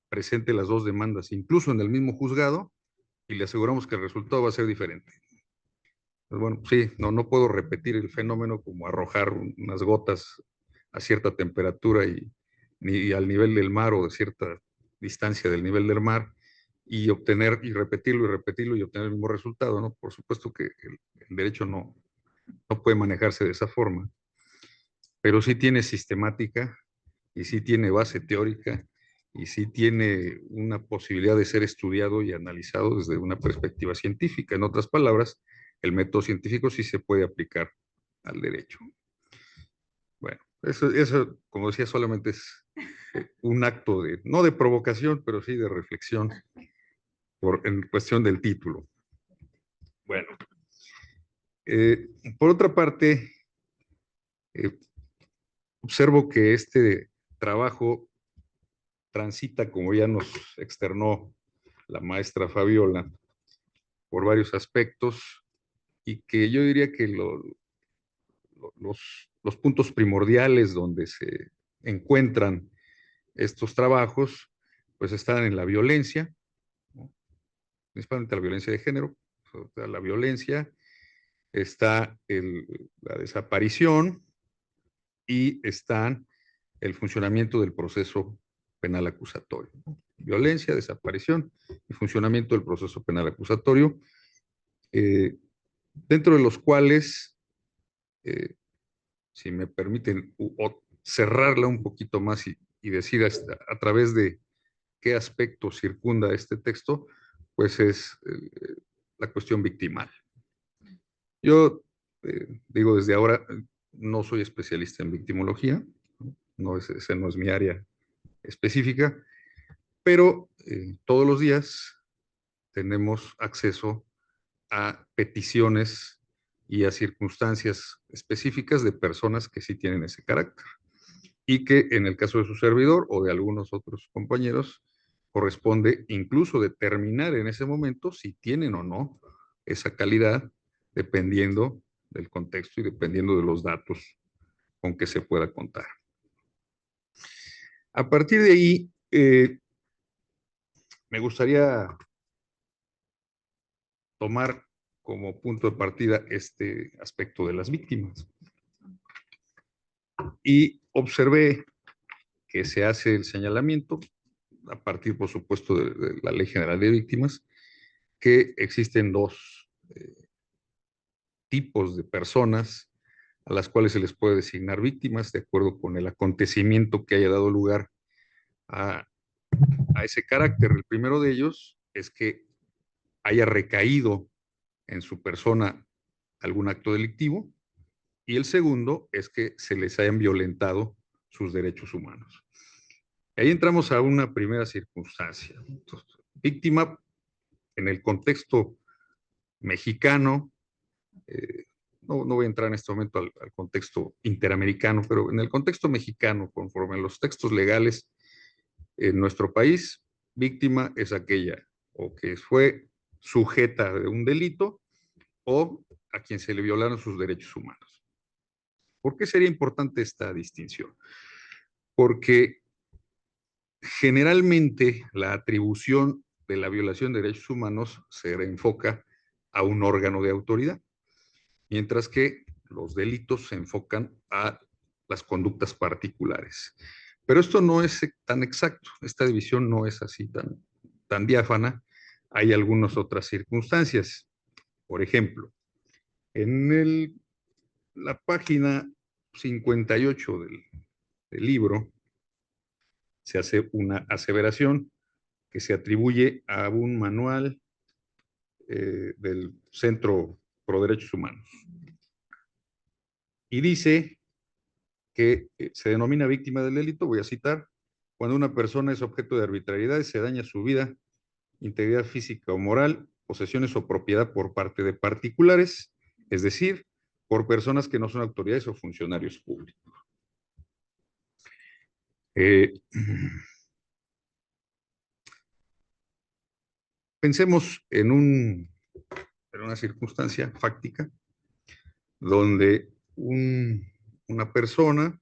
presente las dos demandas incluso en el mismo juzgado, y le aseguramos que el resultado va a ser diferente. Pues bueno, sí, no puedo repetir el fenómeno como arrojar unas gotas a cierta temperatura ni al nivel del mar o de cierta distancia del nivel del mar, y obtener y repetirlo y obtener el mismo resultado, ¿no? Por supuesto que el derecho no puede manejarse de esa forma, pero sí tiene sistemática y sí tiene base teórica y sí tiene una posibilidad de ser estudiado y analizado desde una perspectiva científica. En otras palabras, el método científico sí se puede aplicar al derecho. Bueno, eso como decía, solamente es un acto no de provocación, pero sí de reflexión en cuestión del título. Bueno, por otra parte, observo que este trabajo transita, como ya nos externó la maestra Fabiola, por varios aspectos, y que yo diría que los puntos primordiales donde se encuentran estos trabajos, pues están en la violencia, ¿no? Principalmente la violencia de género, o sea, la violencia, está la desaparición y está el funcionamiento del proceso penal acusatorio. Violencia, desaparición y funcionamiento del proceso penal acusatorio, dentro de los cuales, si me permiten, cerrarla un poquito más y decir a través de qué aspecto circunda este texto, pues es la cuestión victimal. Yo digo desde ahora, no soy especialista en victimología, esa no es mi área específica, pero todos los días tenemos acceso a peticiones y a circunstancias específicas de personas que sí tienen ese carácter y que en el caso de su servidor o de algunos otros compañeros corresponde incluso determinar en ese momento si tienen o no esa calidad, dependiendo del contexto y dependiendo de los datos con que se pueda contar. A partir de ahí, me gustaría tomar como punto de partida este aspecto de las víctimas. Y observé que se hace el señalamiento, a partir, por supuesto, de la Ley General de Víctimas, que existen dos tipos de personas a las cuales se les puede designar víctimas de acuerdo con el acontecimiento que haya dado lugar a ese carácter. El primero de ellos es que haya recaído en su persona algún acto delictivo, y el segundo es que se les hayan violentado sus derechos humanos. Ahí entramos a una primera circunstancia. Entonces, víctima en el contexto mexicano, no voy a entrar en este momento al contexto interamericano, pero en el contexto mexicano, conforme a los textos legales en nuestro país, víctima es aquella o que fue sujeta de un delito o a quien se le violaron sus derechos humanos. ¿Por qué sería importante esta distinción? Porque generalmente la atribución de la violación de derechos humanos se enfoca a un órgano de autoridad, mientras que los delitos se enfocan a las conductas particulares. Pero esto no es tan exacto, esta división no es así tan diáfana. Hay algunas otras circunstancias. Por ejemplo, en la página 58 del libro se hace una aseveración que se atribuye a un manual del Centro Pro Derechos Humanos. Y dice que se denomina víctima del delito, voy a citar, cuando una persona es objeto de arbitrariedad y se daña su vida, integridad física o moral, posesiones o propiedad por parte de particulares, es decir, por personas que no son autoridades o funcionarios públicos. Pensemos en una circunstancia fáctica donde una persona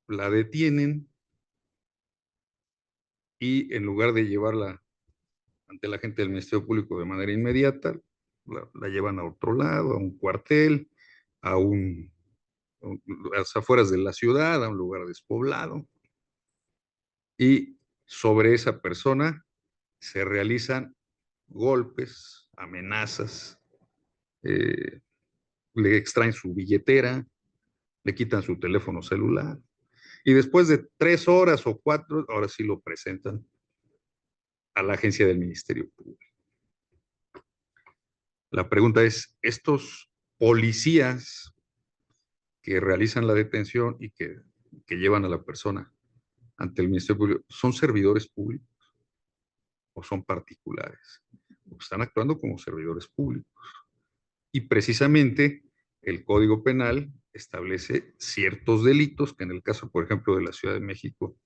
la detienen y en lugar de llevarla ante la gente del Ministerio Público de manera inmediata, la llevan a otro lado, a un cuartel, a las afueras de la ciudad, a un lugar despoblado, y sobre esa persona se realizan golpes, amenazas, le extraen su billetera, le quitan su teléfono celular, y después de 3 horas o 4, ahora sí lo presentan a la agencia del Ministerio Público. La pregunta es, ¿estos policías que realizan la detención y que llevan a la persona ante el Ministerio Público son servidores públicos o son particulares? Están actuando como servidores públicos. Y precisamente el Código Penal establece ciertos delitos que en el caso, por ejemplo, de la Ciudad de México,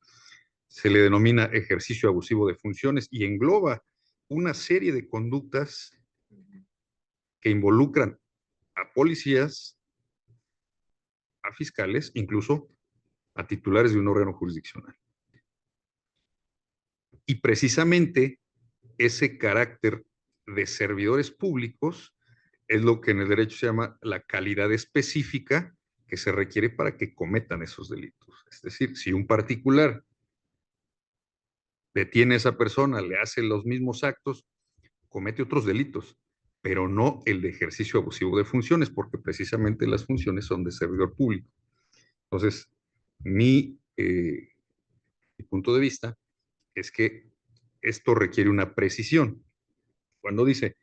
se le denomina ejercicio abusivo de funciones y engloba una serie de conductas que involucran a policías, a fiscales, incluso a titulares de un órgano jurisdiccional. Y precisamente ese carácter de servidores públicos es lo que en el derecho se llama la calidad específica que se requiere para que cometan esos delitos. Es decir, si un particular detiene a esa persona, le hace los mismos actos, comete otros delitos, pero no el de ejercicio abusivo de funciones, porque precisamente las funciones son de servidor público. Entonces, mi punto de vista es que esto requiere una precisión. Cuando dice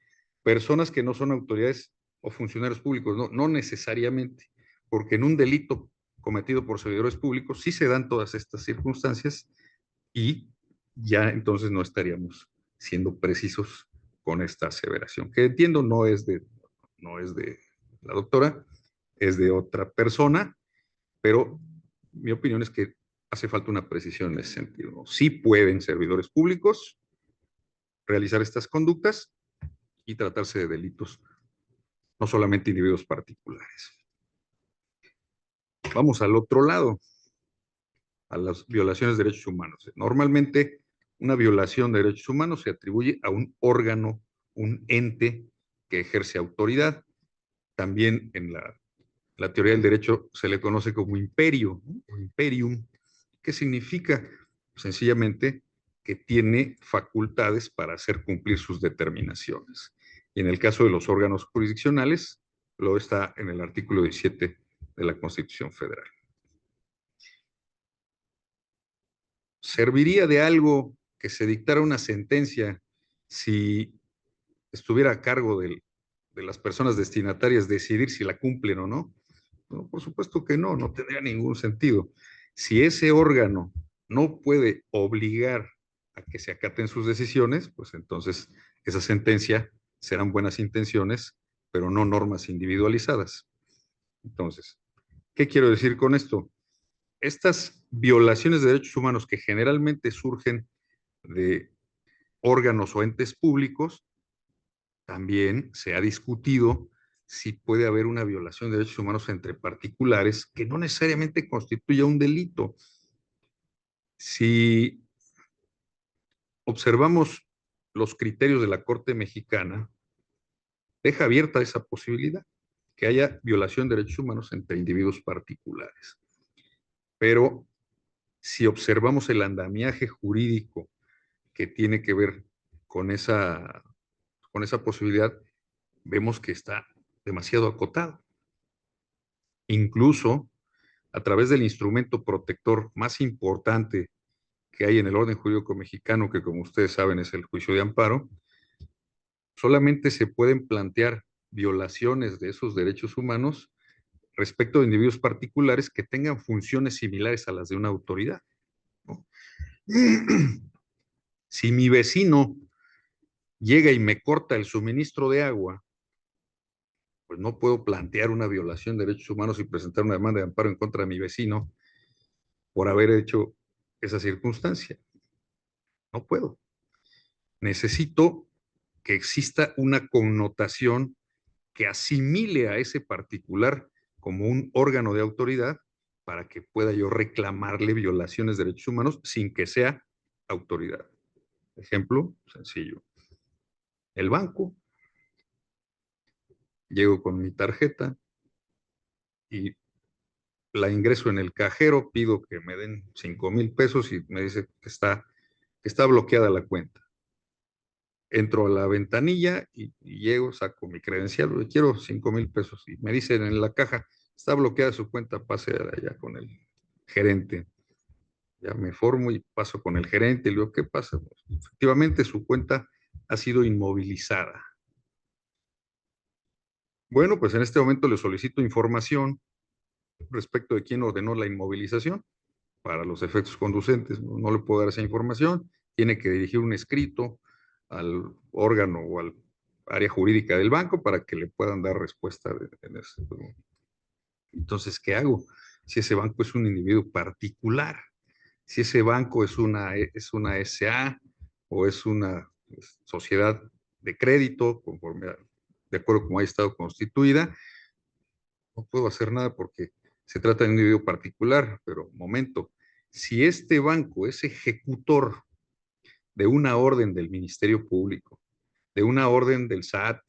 personas que no son autoridades o funcionarios públicos, no necesariamente, porque en un delito cometido por servidores públicos sí se dan todas estas circunstancias y ya entonces no estaríamos siendo precisos con esta aseveración, que entiendo no es de la doctora, es de otra persona, pero mi opinión es que hace falta una precisión en ese sentido. Sí pueden servidores públicos realizar estas conductas y tratarse de delitos, no solamente individuos particulares. Vamos al otro lado, a las violaciones de derechos humanos. Normalmente, una violación de derechos humanos se atribuye a un órgano, un ente que ejerce autoridad. También en la teoría del derecho se le conoce como imperio, ¿no? O imperium, que significa sencillamente que tiene facultades para hacer cumplir sus determinaciones. Y en el caso de los órganos jurisdiccionales, lo está en el artículo 17 de la Constitución Federal. ¿Serviría de algo que se dictara una sentencia si estuviera a cargo de las personas destinatarias decidir si la cumplen o no? No, por supuesto que no tendría ningún sentido. Si ese órgano no puede obligar a que se acaten sus decisiones, pues entonces esa sentencia serán buenas intenciones, pero no normas individualizadas. Entonces, ¿qué quiero decir con esto? Estas violaciones de derechos humanos que generalmente surgen de órganos o entes públicos, también se ha discutido si puede haber una violación de derechos humanos entre particulares que no necesariamente constituya un delito. Si observamos los criterios de la Corte Mexicana, deja abierta esa posibilidad, que haya violación de derechos humanos entre individuos particulares. Pero si observamos el andamiaje jurídico que tiene que ver con esa posibilidad, vemos que está demasiado acotado. Incluso a través del instrumento protector más importante que hay en el orden jurídico mexicano, que como ustedes saben es el juicio de amparo, solamente se pueden plantear violaciones de esos derechos humanos respecto de individuos particulares que tengan funciones similares a las de una autoridad, ¿no? Si mi vecino llega y me corta el suministro de agua, pues no puedo plantear una violación de derechos humanos y presentar una demanda de amparo en contra de mi vecino por haber hecho esa circunstancia. No puedo. Necesito que exista una connotación que asimile a ese particular como un órgano de autoridad para que pueda yo reclamarle violaciones de derechos humanos sin que sea autoridad. Ejemplo sencillo. El banco. Llego con mi tarjeta y la ingreso en el cajero, pido que me den 5,000 pesos y me dice que está bloqueada la cuenta. Entro a la ventanilla y llego, saco mi credencial, quiero 5,000 pesos y me dicen en la caja, está bloqueada su cuenta, pase allá con el gerente. Ya me formo y paso con el gerente y le digo, ¿qué pasa? Pues, efectivamente, su cuenta ha sido inmovilizada. Bueno, pues en este momento le solicito información respecto de quién ordenó la inmovilización para los efectos conducentes. No le puedo dar esa información, tiene que dirigir un escrito al órgano o al área jurídica del banco para que le puedan dar respuesta en eso. Entonces, ¿qué hago? Si ese banco es un individuo particular, si ese banco es una SA o es una sociedad de crédito, de acuerdo con haya estado constituida, no puedo hacer nada porque se trata de un individuo particular, pero momento, si este banco es ejecutor de una orden del Ministerio Público, de una orden del SAT,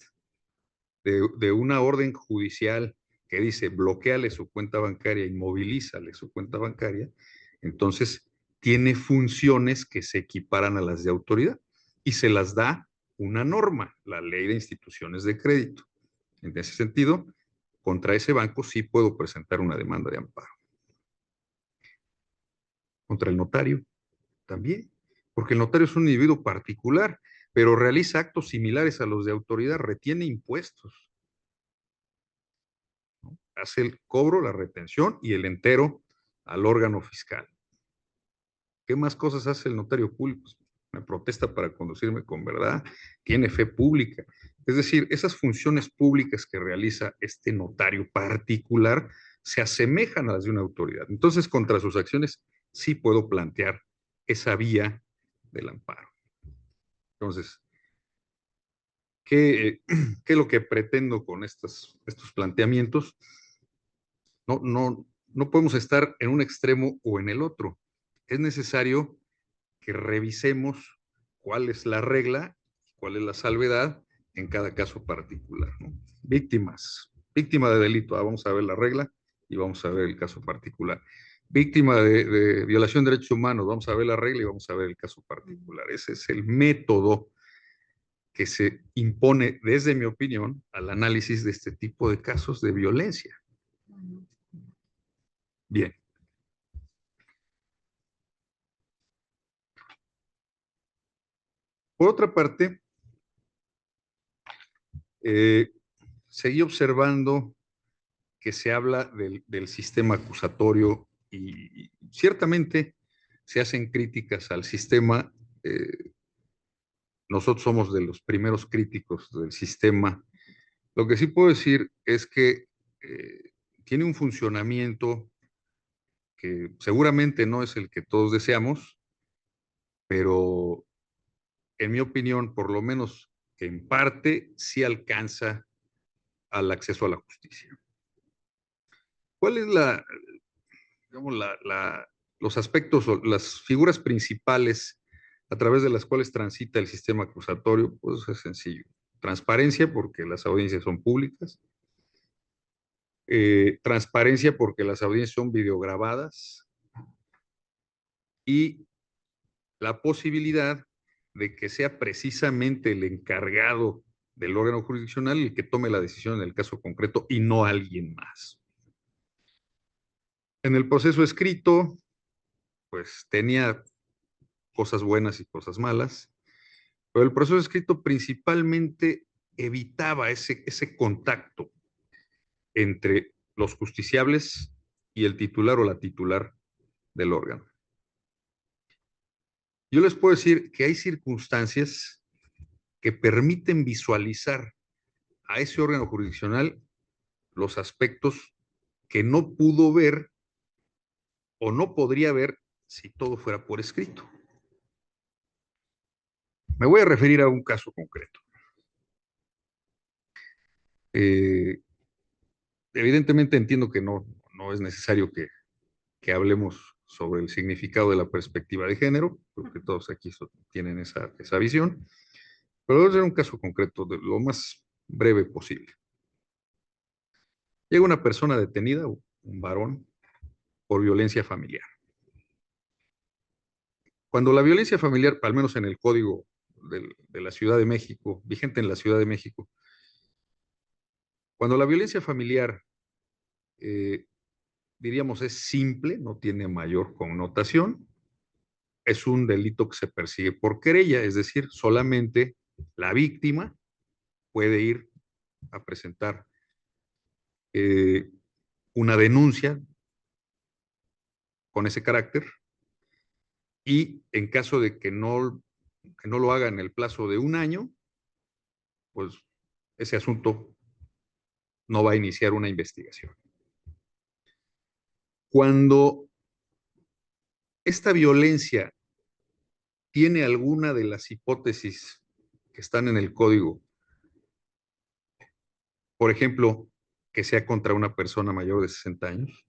de una orden judicial que dice bloqueale su cuenta bancaria, inmovilízale su cuenta bancaria, entonces tiene funciones que se equiparan a las de autoridad y se las da una norma, la Ley de Instituciones de Crédito. En ese sentido, contra ese banco sí puedo presentar una demanda de amparo. Contra el notario también, porque el notario es un individuo particular, pero realiza actos similares a los de autoridad, retiene impuestos, ¿no? Hace el cobro, la retención y el entero al órgano fiscal. ¿Qué más cosas hace el notario público? Me protesta para conducirme con verdad, tiene fe pública. Es decir, esas funciones públicas que realiza este notario particular se asemejan a las de una autoridad. Entonces, contra sus acciones sí puedo plantear esa vía del amparo. Entonces, ¿qué es lo que pretendo con estos planteamientos? No podemos estar en un extremo o en el otro. Es necesario que revisemos cuál es la regla, cuál es la salvedad en cada caso particular, ¿no? Víctima de delito, vamos a ver la regla y vamos a ver el caso particular. Víctima de violación de derechos humanos, vamos a ver la regla y vamos a ver el caso particular. Ese es el método que se impone, desde mi opinión, al análisis de este tipo de casos de violencia. Bien. Por otra parte, seguí observando que se habla del sistema acusatorio y ciertamente se hacen críticas al sistema. Nosotros somos de los primeros críticos del sistema. Lo que sí puedo decir es que tiene un funcionamiento que seguramente no es el que todos deseamos, pero en mi opinión, por lo menos en parte, sí alcanza al acceso a la justicia. ¿Cuál es digamos, los aspectos o las figuras principales a través de las cuales transita el sistema acusatorio? Pues es sencillo. Transparencia, porque las audiencias son públicas. Transparencia, porque las audiencias son videograbadas. Y la posibilidad de que sea precisamente el encargado del órgano jurisdiccional el que tome la decisión en el caso concreto y no alguien más. En el proceso escrito, pues tenía cosas buenas y cosas malas, pero el proceso escrito principalmente evitaba ese contacto entre los justiciables y el titular o la titular del órgano. Yo les puedo decir que hay circunstancias que permiten visualizar a ese órgano jurisdiccional los aspectos que no pudo ver o no podría ver si todo fuera por escrito. Me voy a referir a un caso concreto. Evidentemente entiendo que no es necesario que hablemos sobre el significado de la perspectiva de género, porque todos aquí tienen esa visión, pero voy a hacer un caso concreto de lo más breve posible. Llega una persona detenida, un varón, por violencia familiar. Cuando la violencia familiar, al menos en el Código de la Ciudad de México, vigente en la Ciudad de México, cuando la violencia familiar, diríamos, es simple, no tiene mayor connotación, es un delito que se persigue por querella, es decir, solamente la víctima puede ir a presentar una denuncia con ese carácter y en caso de que no lo haga en el plazo de un año, pues ese asunto no va a iniciar una investigación. Cuando esta violencia tiene alguna de las hipótesis que están en el código, por ejemplo, que sea contra una persona mayor de 60 años,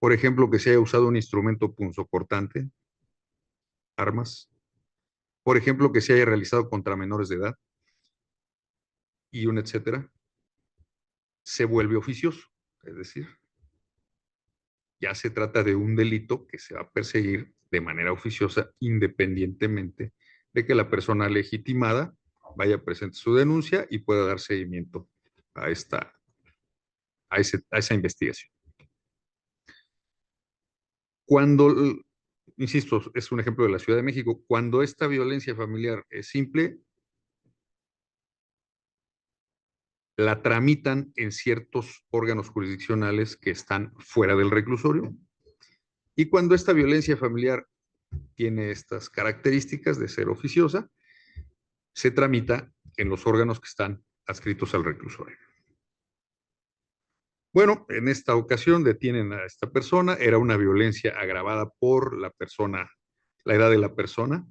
por ejemplo, que se haya usado un instrumento punzocortante, armas, por ejemplo, que se haya realizado contra menores de edad, y un etcétera, se vuelve oficioso. Es decir, ya se trata de un delito que se va a perseguir de manera oficiosa independientemente de que la persona legitimada vaya a presentar su denuncia y pueda dar seguimiento a esa investigación. Cuando, insisto, es un ejemplo de la Ciudad de México, cuando esta violencia familiar es simple, la tramitan en ciertos órganos jurisdiccionales que están fuera del reclusorio. Y cuando esta violencia familiar tiene estas características de ser oficiosa, se tramita en los órganos que están adscritos al reclusorio. Bueno, en esta ocasión detienen a esta persona, era una violencia agravada por la persona, la edad de la persona,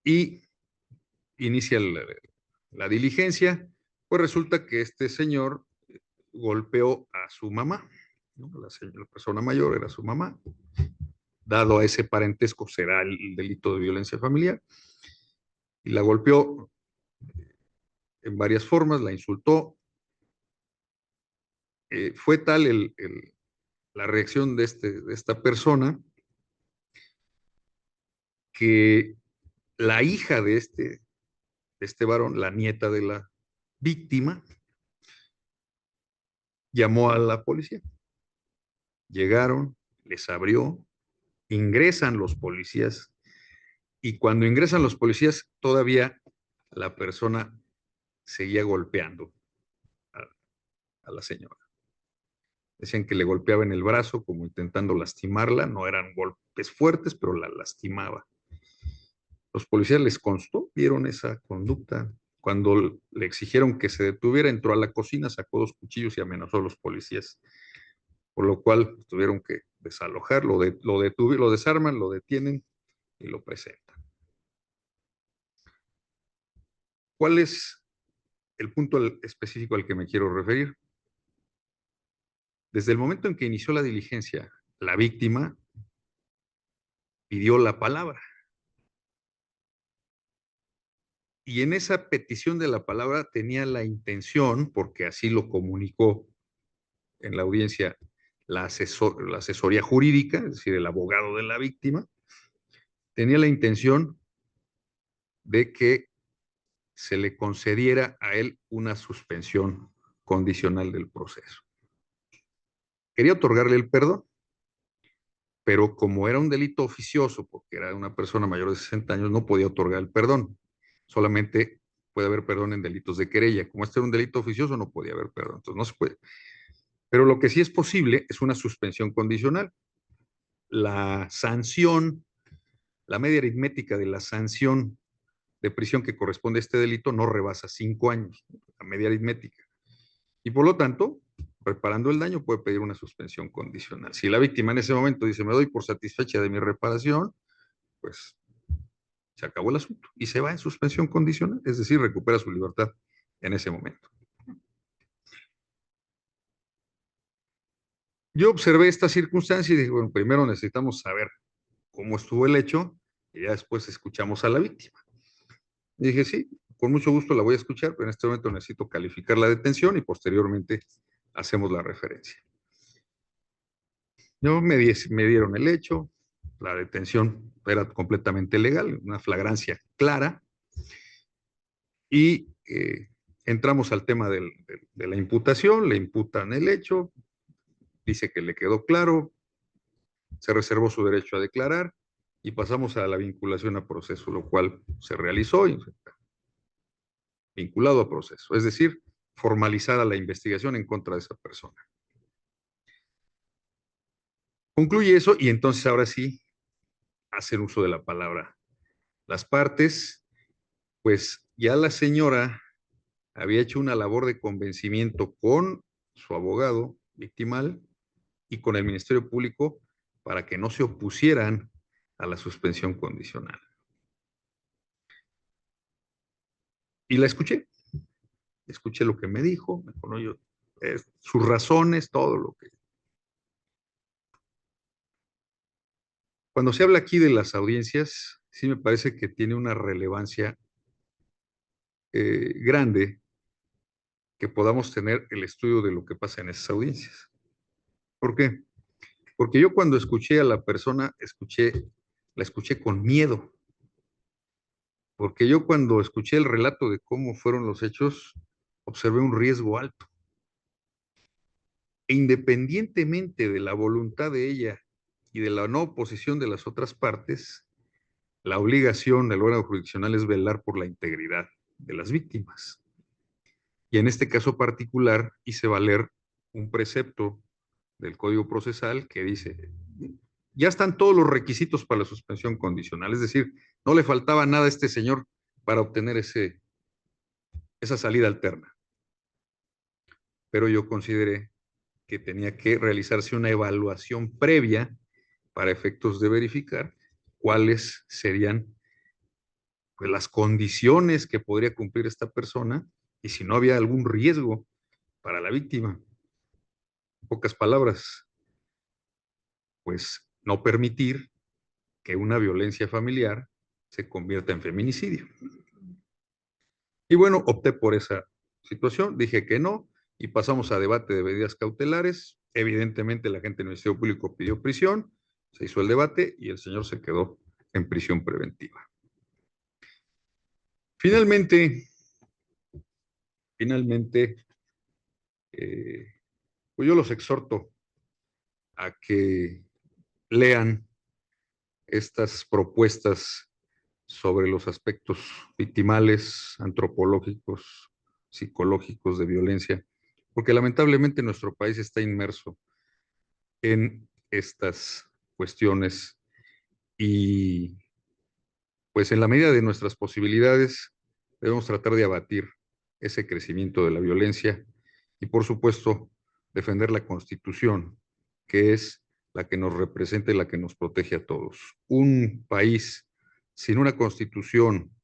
y inicia la diligencia, pues resulta que este señor golpeó a su mamá, ¿no? La persona mayor era su mamá, dado a ese parentesco será el delito de violencia familiar, y la golpeó en varias formas, la insultó. Fue tal la reacción de esta persona que la hija de este varón, la nieta de la víctima, llamó a la policía. Llegaron, les abrió, ingresan los policías, y cuando ingresan los policías todavía la persona seguía golpeando a, a la señora. Decían que le golpeaba en el brazo como intentando lastimarla, no eran golpes fuertes, pero la lastimaba. Los policías les constó, vieron esa conducta. Cuando le exigieron que se detuviera, entró a la cocina, sacó 2 cuchillos y amenazó a los policías, por lo cual tuvieron que desalojar, lo desarman, lo detienen y lo presentan. ¿Cuál es el punto específico al que me quiero referir? Desde el momento en que inició la diligencia, la víctima pidió la palabra. Y en esa petición de la palabra tenía la intención, porque así lo comunicó en la audiencia la asesoría jurídica, es decir, el abogado de la víctima, tenía la intención de que se le concediera a él una suspensión condicional del proceso. Quería otorgarle el perdón, pero como era un delito oficioso, porque era una persona mayor de 60 años, no podía otorgar el perdón. Solamente puede haber perdón en delitos de querella. Como este era un delito oficioso, no podía haber perdón. Entonces no se puede. Pero lo que sí es posible es una suspensión condicional. La sanción, la media aritmética de la sanción de prisión que corresponde a este delito no rebasa 5 años, la media aritmética. Y por lo tanto, reparando el daño, puede pedir una suspensión condicional. Si la víctima en ese momento dice, me doy por satisfecha de mi reparación, pues se acabó el asunto y se va en suspensión condicional, es decir, recupera su libertad en ese momento. Yo observé esta circunstancia y dije, bueno, primero necesitamos saber cómo estuvo el hecho y ya después escuchamos a la víctima. Y dije, sí, con mucho gusto la voy a escuchar, pero en este momento necesito calificar la detención y posteriormente hacemos la referencia. Me dieron el hecho, la detención era completamente legal, una flagrancia clara, y entramos al tema de la imputación, le imputan el hecho, dice que le quedó claro, se reservó su derecho a declarar y pasamos a la vinculación a proceso, lo cual se realizó, vinculado a proceso, es decir, formalizada la investigación en contra de esa persona. Concluye eso y entonces ahora sí hacen uso de la palabra. Las partes, pues ya la señora había hecho una labor de convencimiento con su abogado victimal y con el Ministerio Público para que no se opusieran a la suspensión condicional. Y la escuché lo que me dijo, sus razones, todo lo que... Cuando se habla aquí de las audiencias, sí me parece que tiene una relevancia grande que podamos tener el estudio de lo que pasa en esas audiencias. ¿Por qué? Porque yo cuando escuché a la persona, la escuché con miedo. Porque yo cuando escuché el relato de cómo fueron los hechos, observé un riesgo alto. E independientemente de la voluntad de ella y de la no oposición de las otras partes, la obligación del órgano jurisdiccional es velar por la integridad de las víctimas. Y en este caso particular hice valer un precepto del Código Procesal que dice, ya están todos los requisitos para la suspensión condicional, es decir, no le faltaba nada a este señor para obtener esa salida alterna. Pero yo consideré que tenía que realizarse una evaluación previa para efectos de verificar cuáles serían, pues, las condiciones que podría cumplir esta persona y si no había algún riesgo para la víctima. En pocas palabras, pues no permitir que una violencia familiar se convierta en feminicidio. Y bueno, opté por esa situación, dije que no, y pasamos a debate de medidas cautelares. Evidentemente la gente del Ministerio Público pidió prisión, se hizo el debate y el señor se quedó en prisión preventiva. Finalmente, pues yo los exhorto a que lean estas propuestas sobre los aspectos victimales, antropológicos, psicológicos de violencia, porque lamentablemente nuestro país está inmerso en estas cuestiones y pues en la medida de nuestras posibilidades debemos tratar de abatir ese crecimiento de la violencia y por supuesto defender la Constitución, que es la que nos representa y la que nos protege a todos. Un país sin una Constitución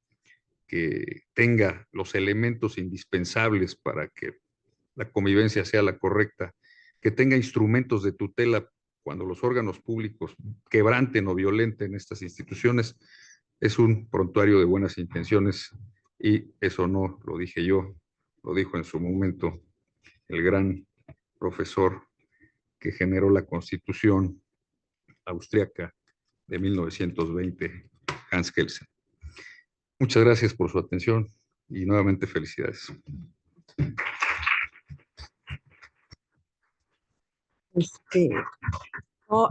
que tenga los elementos indispensables para que la convivencia sea la correcta, que tenga instrumentos de tutela cuando los órganos públicos quebranten o violenten estas instituciones, es un prontuario de buenas intenciones y eso no lo dije yo, lo dijo en su momento el gran profesor que generó la Constitución austriaca de 1920, Hans Kelsen. Muchas gracias por su atención y nuevamente felicidades.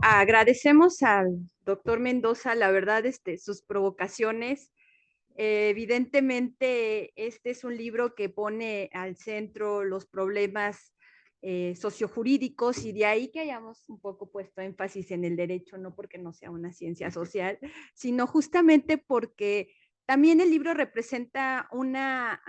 Agradecemos al doctor Mendoza, la verdad, sus provocaciones. Evidentemente, este es un libro que pone al centro los problemas sociojurídicos y de ahí que hayamos un poco puesto énfasis en el derecho, no porque no sea una ciencia social, sino justamente porque también el libro representa una,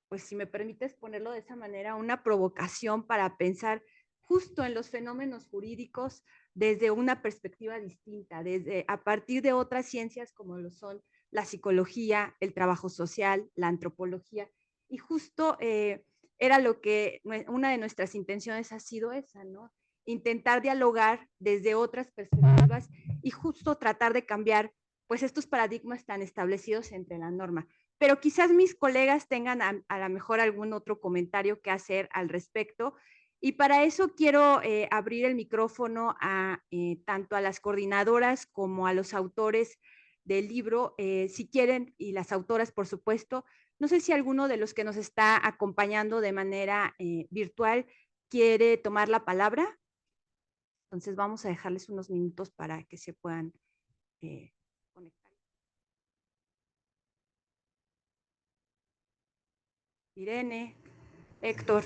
pues si me permites ponerlo de esa manera, una provocación para pensar justo en los fenómenos jurídicos desde una perspectiva distinta, desde a partir de otras ciencias como lo son la psicología, el trabajo social, la antropología, y justo era lo que una de nuestras intenciones ha sido esa, ¿no? Intentar dialogar desde otras perspectivas y justo tratar de cambiar pues estos paradigmas tan establecidos entre la norma. Pero quizás mis colegas tengan a lo mejor algún otro comentario que hacer al respecto. Y para eso quiero abrir el micrófono a tanto a las coordinadoras como a los autores del libro, si quieren, y las autoras, por supuesto. No sé si alguno de los que nos está acompañando de manera virtual quiere tomar la palabra. Entonces vamos a dejarles unos minutos para que se puedan conectar. Irene, Héctor.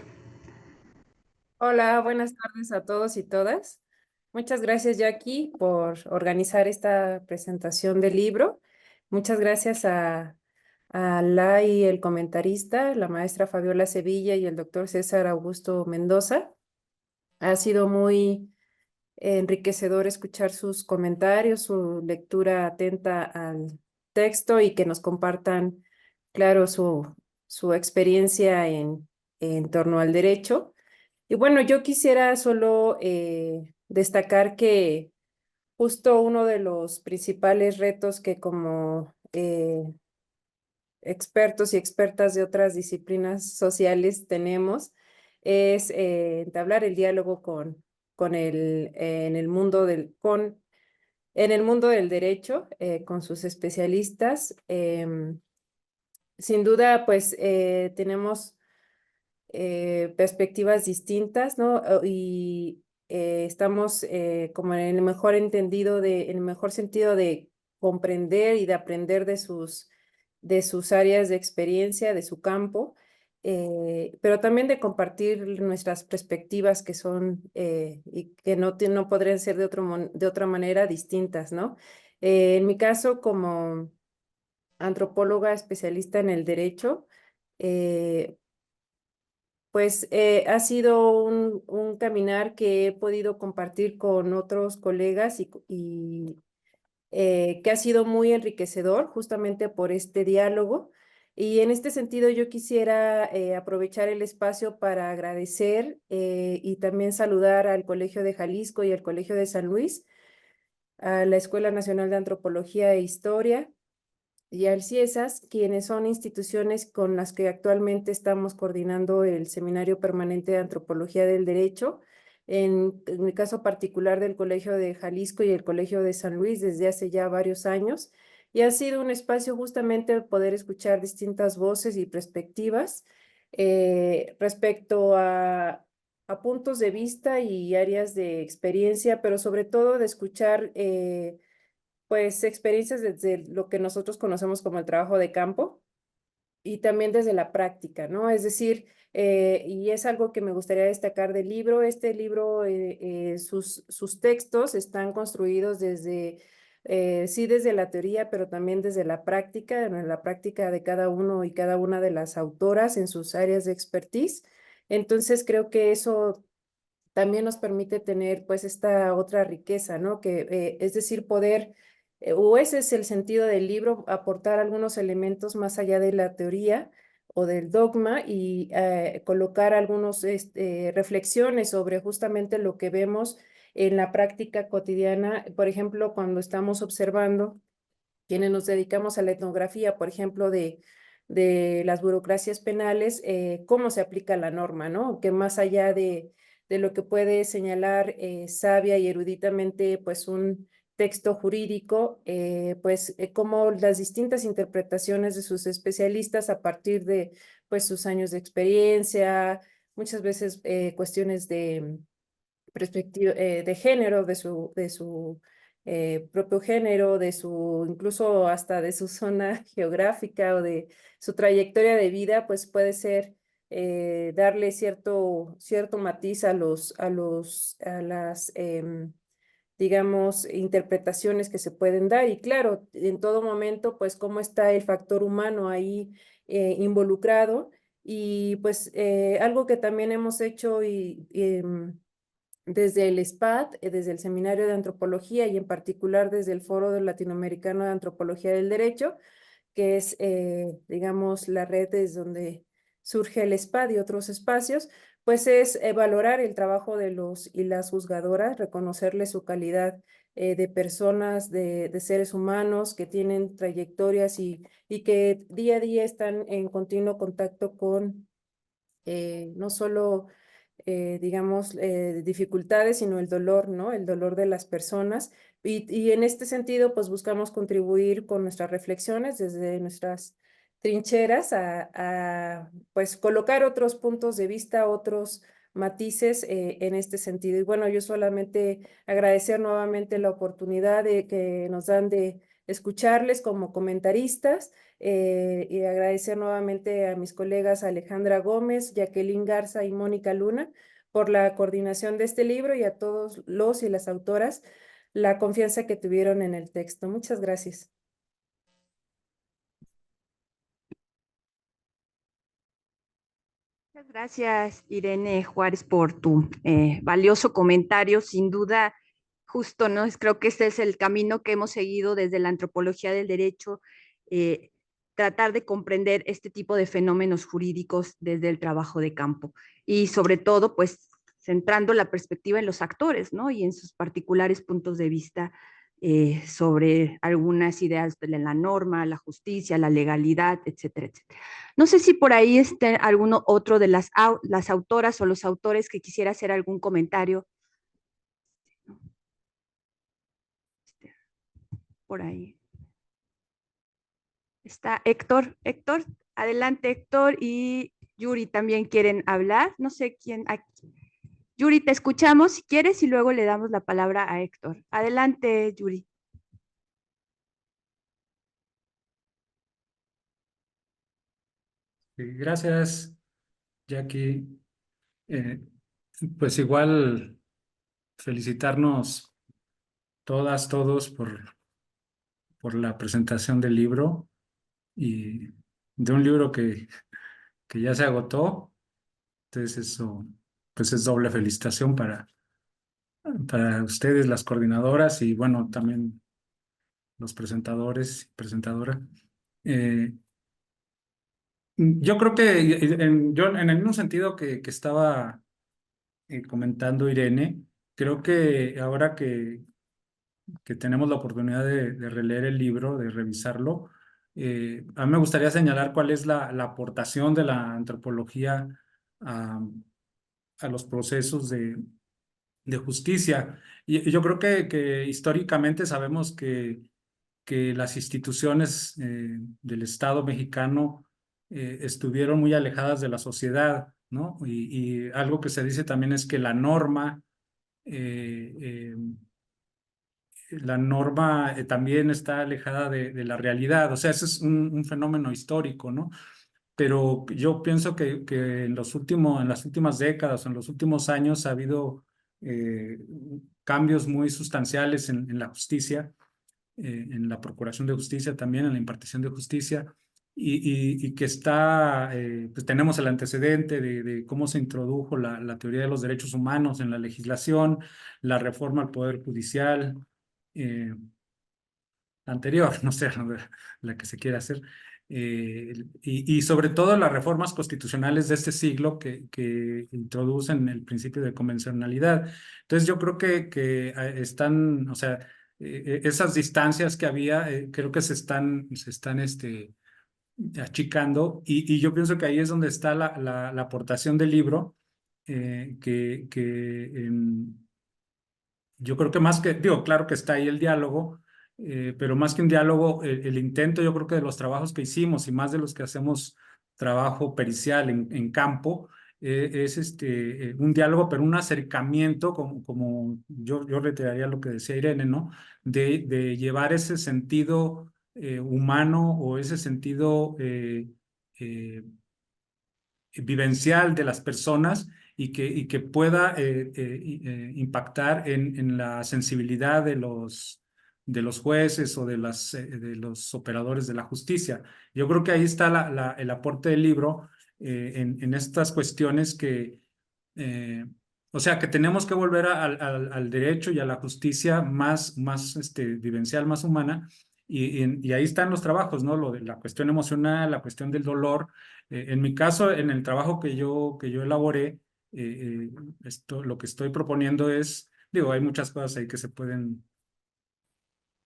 Hola, buenas tardes a todos y todas. Muchas gracias, Jackie, por organizar esta presentación del libro. Muchas gracias a Lai, el comentarista, la maestra Fabiola Sevilla y el doctor César Augusto Mendoza. Ha sido muy enriquecedor escuchar sus comentarios, su lectura atenta al texto y que nos compartan, claro, su experiencia en torno al derecho. Y bueno, yo quisiera solo destacar que justo uno de los principales retos que como expertos y expertas de otras disciplinas sociales tenemos es entablar el diálogo en el mundo en el mundo del derecho, con sus especialistas. Sin duda, pues tenemos perspectivas distintas, ¿no? Y estamos como en el mejor en el mejor sentido de comprender y de aprender de sus áreas de experiencia, de su campo, pero también de compartir nuestras perspectivas que son y que no podrían ser de otra manera distintas, ¿no? En mi caso, como antropóloga especialista en el derecho, eh, pues ha sido un caminar que he podido compartir con otros colegas y que ha sido muy enriquecedor justamente por este diálogo. Y en este sentido yo quisiera aprovechar el espacio para agradecer y también saludar al Colegio de Jalisco y al Colegio de San Luis, a la Escuela Nacional de Antropología e Historia y al CIESAS, quienes son instituciones con las que actualmente estamos coordinando el Seminario Permanente de Antropología del Derecho, en el caso particular del Colegio de Jalisco y el Colegio de San Luis desde hace ya varios años, y ha sido un espacio justamente poder escuchar distintas voces y perspectivas respecto a puntos de vista y áreas de experiencia, pero sobre todo de escuchar pues experiencias desde lo que nosotros conocemos como el trabajo de campo y también desde la práctica, ¿no? Es decir, y es algo que me gustaría destacar del libro, este libro, sus textos están construidos sí desde la teoría, pero también desde la práctica, en la práctica de cada uno y cada una de las autoras en sus áreas de expertise. Entonces creo que eso también nos permite tener pues esta otra riqueza, ¿no? Es decir, poder, o ese es el sentido del libro, aportar algunos elementos más allá de la teoría o del dogma y colocar algunos reflexiones sobre justamente lo que vemos en la práctica cotidiana, por ejemplo, cuando estamos observando quienes nos dedicamos a la etnografía, por ejemplo, de las burocracias penales, cómo se aplica la norma, ¿no? Que más allá de lo que puede señalar sabia y eruditamente, pues un texto jurídico, cómo las distintas interpretaciones de sus especialistas a partir de, pues, sus años de experiencia, muchas veces cuestiones de perspectiva de género, de su propio género, incluso hasta de su zona geográfica o de su trayectoria de vida, pues puede ser darle cierto matiz a las, digamos, interpretaciones que se pueden dar. Y claro, en todo momento, pues cómo está el factor humano ahí involucrado. Y pues algo que también hemos hecho desde el SPAD, desde el Seminario de Antropología y en particular desde el Foro Latinoamericano de Antropología del Derecho, que es, digamos, la red desde donde surge el SPAD y otros espacios, pues es valorar el trabajo de los y las juzgadoras, reconocerles su calidad de personas, de seres humanos que tienen trayectorias y que día a día están en continuo contacto con no solo digamos, dificultades, sino el dolor, ¿no? El dolor de las personas. Y en este sentido, pues buscamos contribuir con nuestras reflexiones desde nuestras trincheras pues, colocar otros puntos de vista, otros matices en este sentido. Y bueno, yo solamente agradecer nuevamente la oportunidad que nos dan de escucharles como comentaristas y agradecer nuevamente a mis colegas Alejandra Gómez, Jacqueline Garza y Mónica Luna por la coordinación de este libro y a todos los y las autoras la confianza que tuvieron en el texto. Muchas gracias. Muchas gracias, Irene Juárez, por tu valioso comentario. Sin duda, justo, ¿no? Creo que este es el camino que hemos seguido desde la antropología del derecho, eh, tratar de comprender este tipo de fenómenos jurídicos desde el trabajo de campo. Y sobre todo, pues, centrando la perspectiva en los actores, ¿no? Y en sus particulares puntos de vista sobre algunas ideas de la norma, la justicia, la legalidad, etcétera, etcétera. No sé si por ahí esté alguno otro de las autoras o los autores que quisiera hacer algún comentario. Por ahí. Está Héctor. Héctor, adelante Héctor, y Yuri también quieren hablar. No sé quién. Yuri, te escuchamos si quieres y luego le damos la palabra a Héctor. Adelante, Yuri. Gracias, Jackie. Pues igual felicitarnos todas, todos por la presentación del libro y de un libro que ya se agotó. Entonces eso, pues es doble felicitación para ustedes, las coordinadoras, y bueno, también los presentadores y presentadora. Yo creo que yo en el mismo sentido que estaba comentando Irene, creo que ahora que tenemos la oportunidad de releer el libro, de revisarlo, a mí me gustaría señalar cuál es la aportación de la antropología a, a los procesos de justicia. Y yo creo que históricamente sabemos que las instituciones del Estado mexicano estuvieron muy alejadas de la sociedad, ¿no? Y algo que se dice también es que eh, eh, la norma también está alejada de la realidad. O sea, ese es un fenómeno histórico, ¿no? Pero yo pienso que en las últimas décadas, en los últimos años, ha habido eh, cambios muy sustanciales en la justicia, en la procuración de justicia también, en la impartición de justicia, y que pues tenemos el antecedente de cómo se introdujo la teoría de los derechos humanos en la legislación, la reforma al Poder Judicial, eh, anterior, no sé, la que se quiere hacer, y sobre todo las reformas constitucionales de este siglo que introducen el principio de convencionalidad. Entonces yo creo que están, o sea, esas distancias que había, creo que se están achicando, y yo pienso que ahí es donde está la aportación del libro, yo creo que más que, digo, claro que está ahí el diálogo, pero más que un diálogo, el intento, yo creo que de los trabajos que hicimos y más de los que hacemos trabajo pericial en campo, es un diálogo, pero un acercamiento, como yo reiteraría lo que decía Irene, ¿no? De llevar ese sentido humano o ese sentido eh, vivencial de las personas y que pueda impactar en la sensibilidad de los jueces o de los operadores de la justicia. Yo creo que ahí está el aporte del libro en estas cuestiones o sea, que tenemos que volver al derecho y a la justicia más vivencial, más humana, y ahí están los trabajos, ¿no? Lo de la cuestión emocional, la cuestión del dolor. En mi caso, en el trabajo que yo elaboré, lo que estoy proponiendo es, digo, hay muchas cosas ahí que se pueden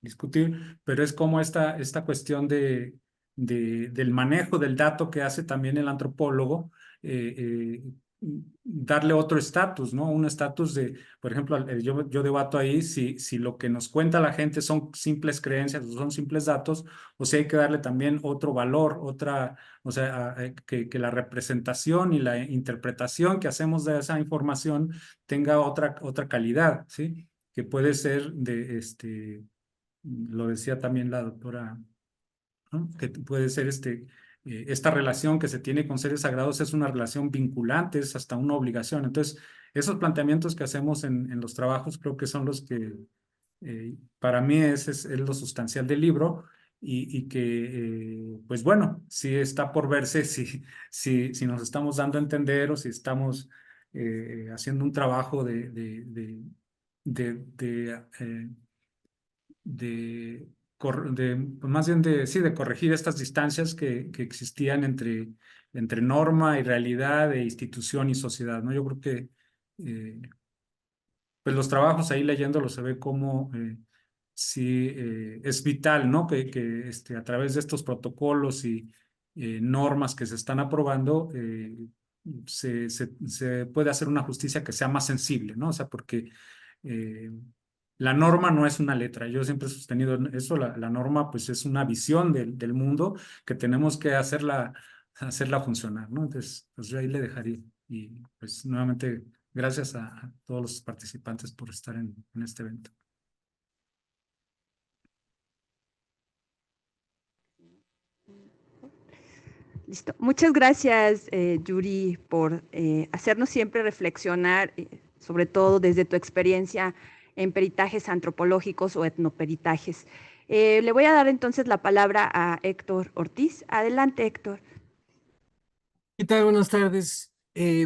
discutir, pero es como esta cuestión del manejo del dato que hace también el antropólogo, darle otro estatus, ¿no? Un estatus por ejemplo, yo debato ahí si lo que nos cuenta la gente son simples creencias o son simples datos, o si hay que darle también otro valor, o sea, que la representación y la interpretación que hacemos de esa información tenga otra calidad, ¿sí? Que puede ser lo decía también la doctora, ¿no? Que puede ser esta relación que se tiene con seres sagrados es una relación vinculante, es hasta una obligación. Entonces, esos planteamientos que hacemos en los trabajos creo que son los que para mí es lo sustancial del libro, y que, pues bueno, sí está por verse si nos estamos dando a entender o si estamos haciendo un trabajo más bien de corregir estas distancias que existían entre norma y realidad, de institución y sociedad, ¿no? Yo creo que pues los trabajos ahí leyéndolos se ve como sí es vital, ¿no? Que a través de estos protocolos y normas que se están aprobando, se puede hacer una justicia que sea más sensible, ¿no? O sea, porque eh, la norma no es una letra. Yo siempre he sostenido eso, la norma pues es una visión del mundo que tenemos que hacerla funcionar, ¿no? Entonces, pues yo ahí le dejaría. Y pues nuevamente, gracias a todos los participantes por estar en este evento. Listo. Muchas gracias, Yuri, por hacernos siempre reflexionar, sobre todo desde tu experiencia en peritajes antropológicos o etnoperitajes. Le voy a dar entonces la palabra a Héctor Ortiz. Adelante, Héctor. ¿Qué tal? Buenas tardes.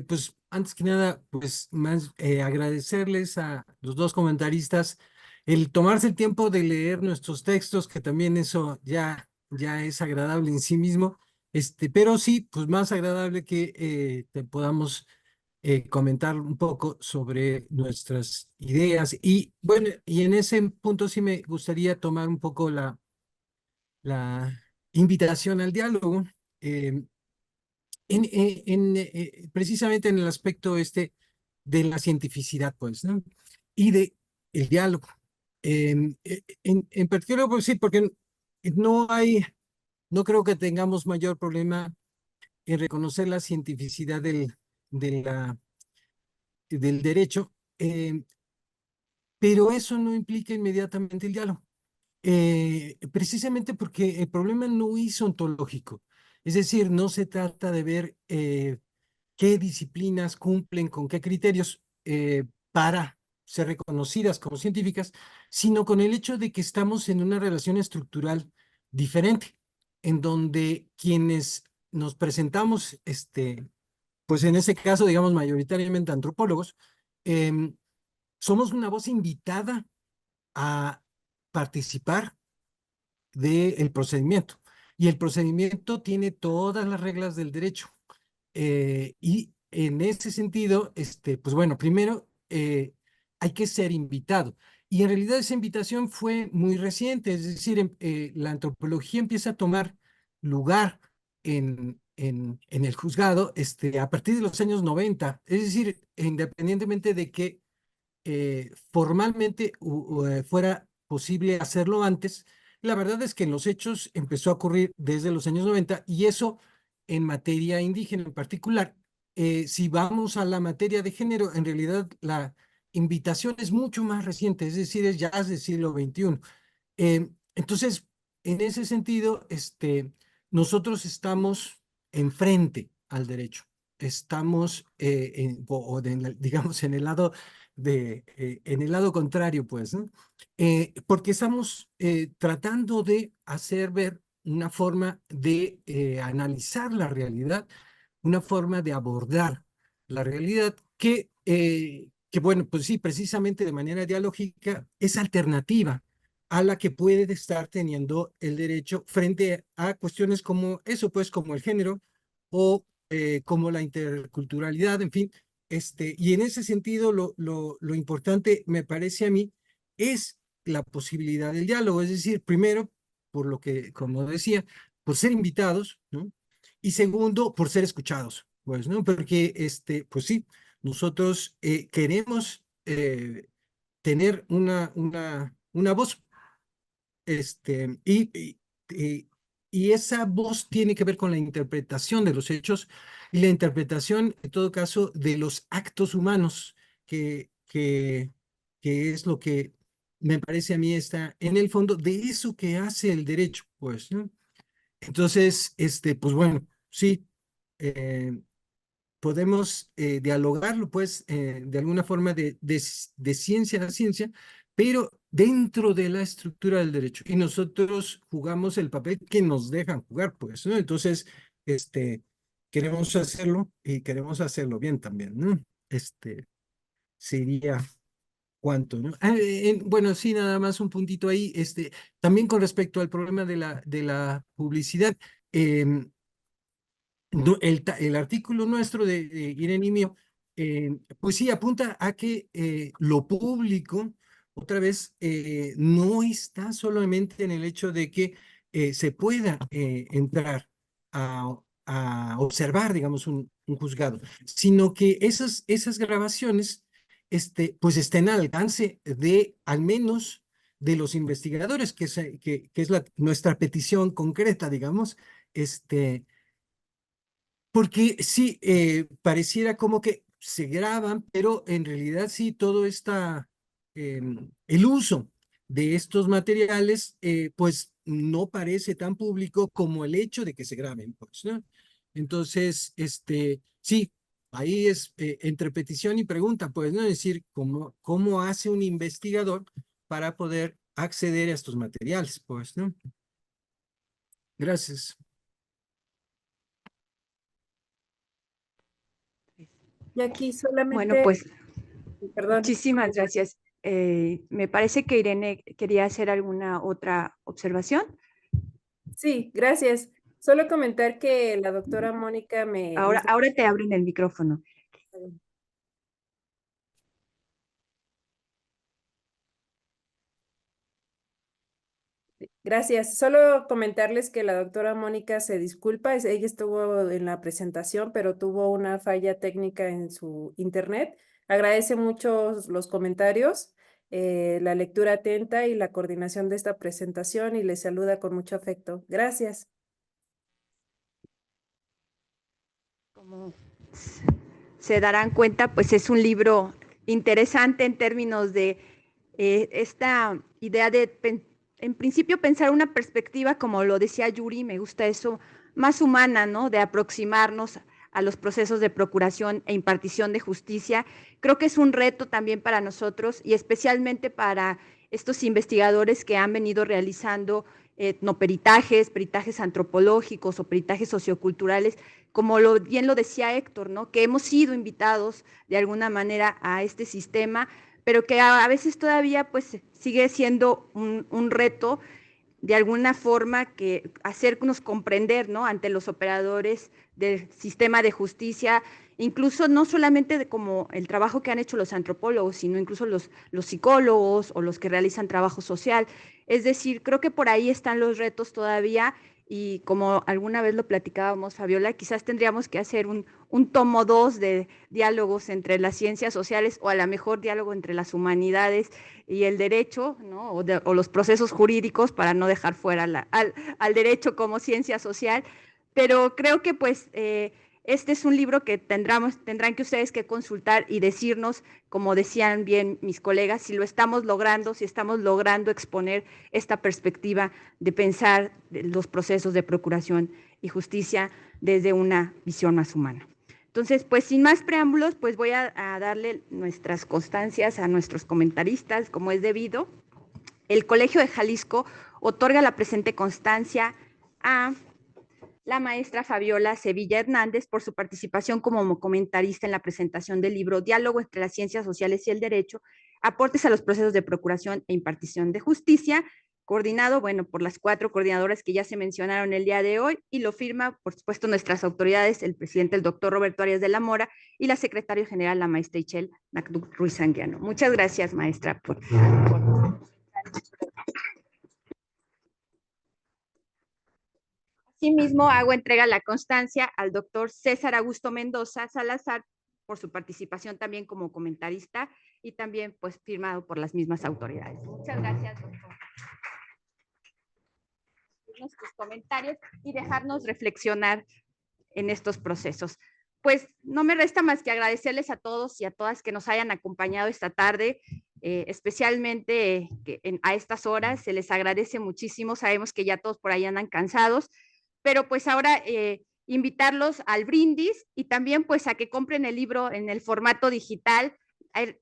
Pues antes que nada, pues más agradecerles a los dos comentaristas el tomarse el tiempo de leer nuestros textos, que también eso ya es agradable en sí mismo. Pero sí, pues más agradable que te podamos comentar un poco sobre nuestras ideas. Y bueno, y en ese punto sí me gustaría tomar un poco la invitación al diálogo. Precisamente en el aspecto de la cientificidad, pues, ¿no? Y de el diálogo. En particular, pues sí, porque no creo que tengamos mayor problema en reconocer la cientificidad de del derecho, pero eso no implica inmediatamente el diálogo. Precisamente porque el problema no es ontológico. Es decir, no se trata de ver qué disciplinas cumplen con qué criterios para ser reconocidas como científicas, sino con el hecho de que estamos en una relación estructural diferente, en donde quienes nos presentamos, pues en ese caso, digamos, mayoritariamente antropólogos, somos una voz invitada a participar del procedimiento. Y el procedimiento tiene todas las reglas del derecho. Y en ese sentido, pues bueno, primero hay que ser invitado. Y en realidad esa invitación fue muy reciente, es decir, la antropología empieza a tomar lugar en el juzgado a partir de los años 90, es decir, independientemente de que formalmente fuera posible hacerlo antes, la verdad es que en los hechos empezó a ocurrir desde los años 90 y eso en materia indígena en particular. Si vamos a la materia de género, en realidad la invitación es mucho más reciente, es decir, ya es del siglo XXI. Entonces, en ese sentido, nosotros estamos enfrente al derecho. Estamos, digamos, en el lado en el lado contrario, pues, ¿no? Porque estamos tratando de hacer ver una forma de analizar la realidad, una forma de abordar la realidad que, bueno, pues sí, precisamente de manera dialógica es alternativa a la que puede estar teniendo el derecho frente a cuestiones como eso, pues como el género o como la interculturalidad, en fin. Y en ese sentido, lo importante, me parece a mí, es la posibilidad del diálogo, es decir, primero, por lo que, como decía, por ser invitados, ¿no? Y segundo, por ser escuchados, pues, ¿no? Porque, pues sí, nosotros queremos tener una voz, este, y, y, y, y esa voz tiene que ver con la interpretación de los hechos y la interpretación, en todo caso, de los actos humanos, que es lo que me parece a mí está en el fondo de eso que hace el derecho, pues, ¿no? Entonces, pues bueno, sí, eh, podemos dialogarlo, pues, de alguna forma de ciencia a ciencia, pero dentro de la estructura del derecho. Y nosotros jugamos el papel que nos dejan jugar, pues, ¿no? Entonces, queremos hacerlo y queremos hacerlo bien también, ¿no? Sería cuánto, ¿no? Bueno, sí, nada más un puntito ahí, también con respecto al problema de la publicidad. El artículo nuestro de Irene y mío pues sí, apunta a que lo público, otra vez, no está solamente en el hecho de que se pueda entrar a observar, digamos, un juzgado, sino que esas grabaciones, pues estén al alcance de, al menos, de los investigadores, que es nuestra petición concreta, digamos, porque sí, pareciera como que se graban, pero en realidad sí, todo está, el uso de estos materiales, pues no parece tan público como el hecho de que se graben, pues, ¿no? Entonces, sí, ahí es entre petición y pregunta, pues, ¿no? Es decir, ¿cómo hace un investigador para poder acceder a estos materiales, pues, ¿no? Gracias. Jackie, Bueno, solamente, pues perdón. muchísimas gracias. Me parece que Irene quería hacer alguna otra observación. Sí, gracias. Solo comentar que la doctora Mónica Ahora te abren el micrófono. Gracias. Solo comentarles que la doctora Mónica se disculpa, ella estuvo en la presentación, pero tuvo una falla técnica en su internet. Agradece mucho los comentarios, la lectura atenta y la coordinación de esta presentación y les saluda con mucho afecto. Gracias. Como se darán cuenta, pues es un libro interesante en términos de esta idea de, en principio, pensar una perspectiva, como lo decía Yuri, me gusta eso, más humana, ¿no? De aproximarnos a los procesos de procuración e impartición de justicia. Creo que es un reto también para nosotros y especialmente para estos investigadores que han venido realizando peritajes antropológicos o peritajes socioculturales, como bien lo decía Héctor, ¿no? Que hemos sido invitados de alguna manera a este sistema, pero que a veces todavía pues sigue siendo un reto de alguna forma que hacernos comprender, ¿no? Ante los operadores del sistema de justicia, incluso no solamente de como el trabajo que han hecho los antropólogos, sino incluso los psicólogos o los que realizan trabajo social. Es decir, creo que por ahí están los retos todavía y como alguna vez lo platicábamos, Fabiola, quizás tendríamos que hacer un tomo 2 de diálogos entre las ciencias sociales o a lo mejor diálogo entre las humanidades y el derecho, ¿no? O los procesos jurídicos para no dejar fuera al derecho como ciencia social, pero creo que pues este es un libro que tendrán que ustedes que consultar y decirnos, como decían bien mis colegas, si lo estamos logrando, si estamos logrando exponer esta perspectiva de pensar los procesos de procuración y justicia desde una visión más humana. Entonces, pues sin más preámbulos, pues voy a darle nuestras constancias a nuestros comentaristas, como es debido. El Colegio de Jalisco otorga la presente constancia a la maestra Fabiola Sevilla Hernández por su participación como comentarista en la presentación del libro Diálogo entre las ciencias sociales y el derecho, aportes a los procesos de procuración e impartición de justicia, coordinado, bueno, por las 4 coordinadoras que ya se mencionaron el día de hoy, y lo firma, por supuesto, nuestras autoridades, el presidente, el doctor Roberto Arias de la Mora, y la secretaria general, la maestra Ichel Nacduc Ruiz Anguiano. Muchas gracias, maestra, por Asimismo, hago entrega la constancia al doctor César Augusto Mendoza Salazar por su participación también como comentarista y también pues firmado por las mismas autoridades. Muchas gracias, doctor. Sus comentarios y dejarnos reflexionar en estos procesos. Pues no me resta más que agradecerles a todos y a todas que nos hayan acompañado esta tarde, especialmente a estas horas, se les agradece muchísimo, sabemos que ya todos por ahí andan cansados, pero pues ahora invitarlos al brindis y también pues a que compren el libro en el formato digital.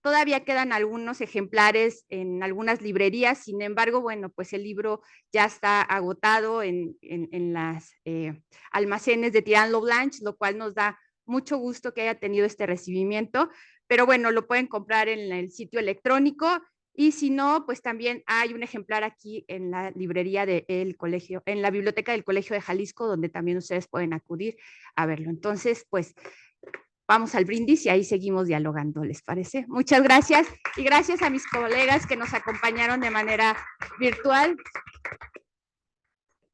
Todavía quedan algunos ejemplares en algunas librerías, sin embargo, bueno, pues el libro ya está agotado en las almacenes de Tirán Lo Blanche, lo cual nos da mucho gusto que haya tenido este recibimiento, pero bueno, lo pueden comprar en el sitio electrónico y si no, pues también hay un ejemplar aquí en la librería del colegio, en la biblioteca del Colegio de Jalisco, donde también ustedes pueden acudir a verlo. Entonces, pues vamos al brindis y ahí seguimos dialogando, ¿les parece? Muchas gracias y gracias a mis colegas que nos acompañaron de manera virtual.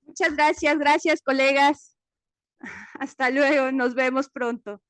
Muchas gracias, colegas. Hasta luego, nos vemos pronto.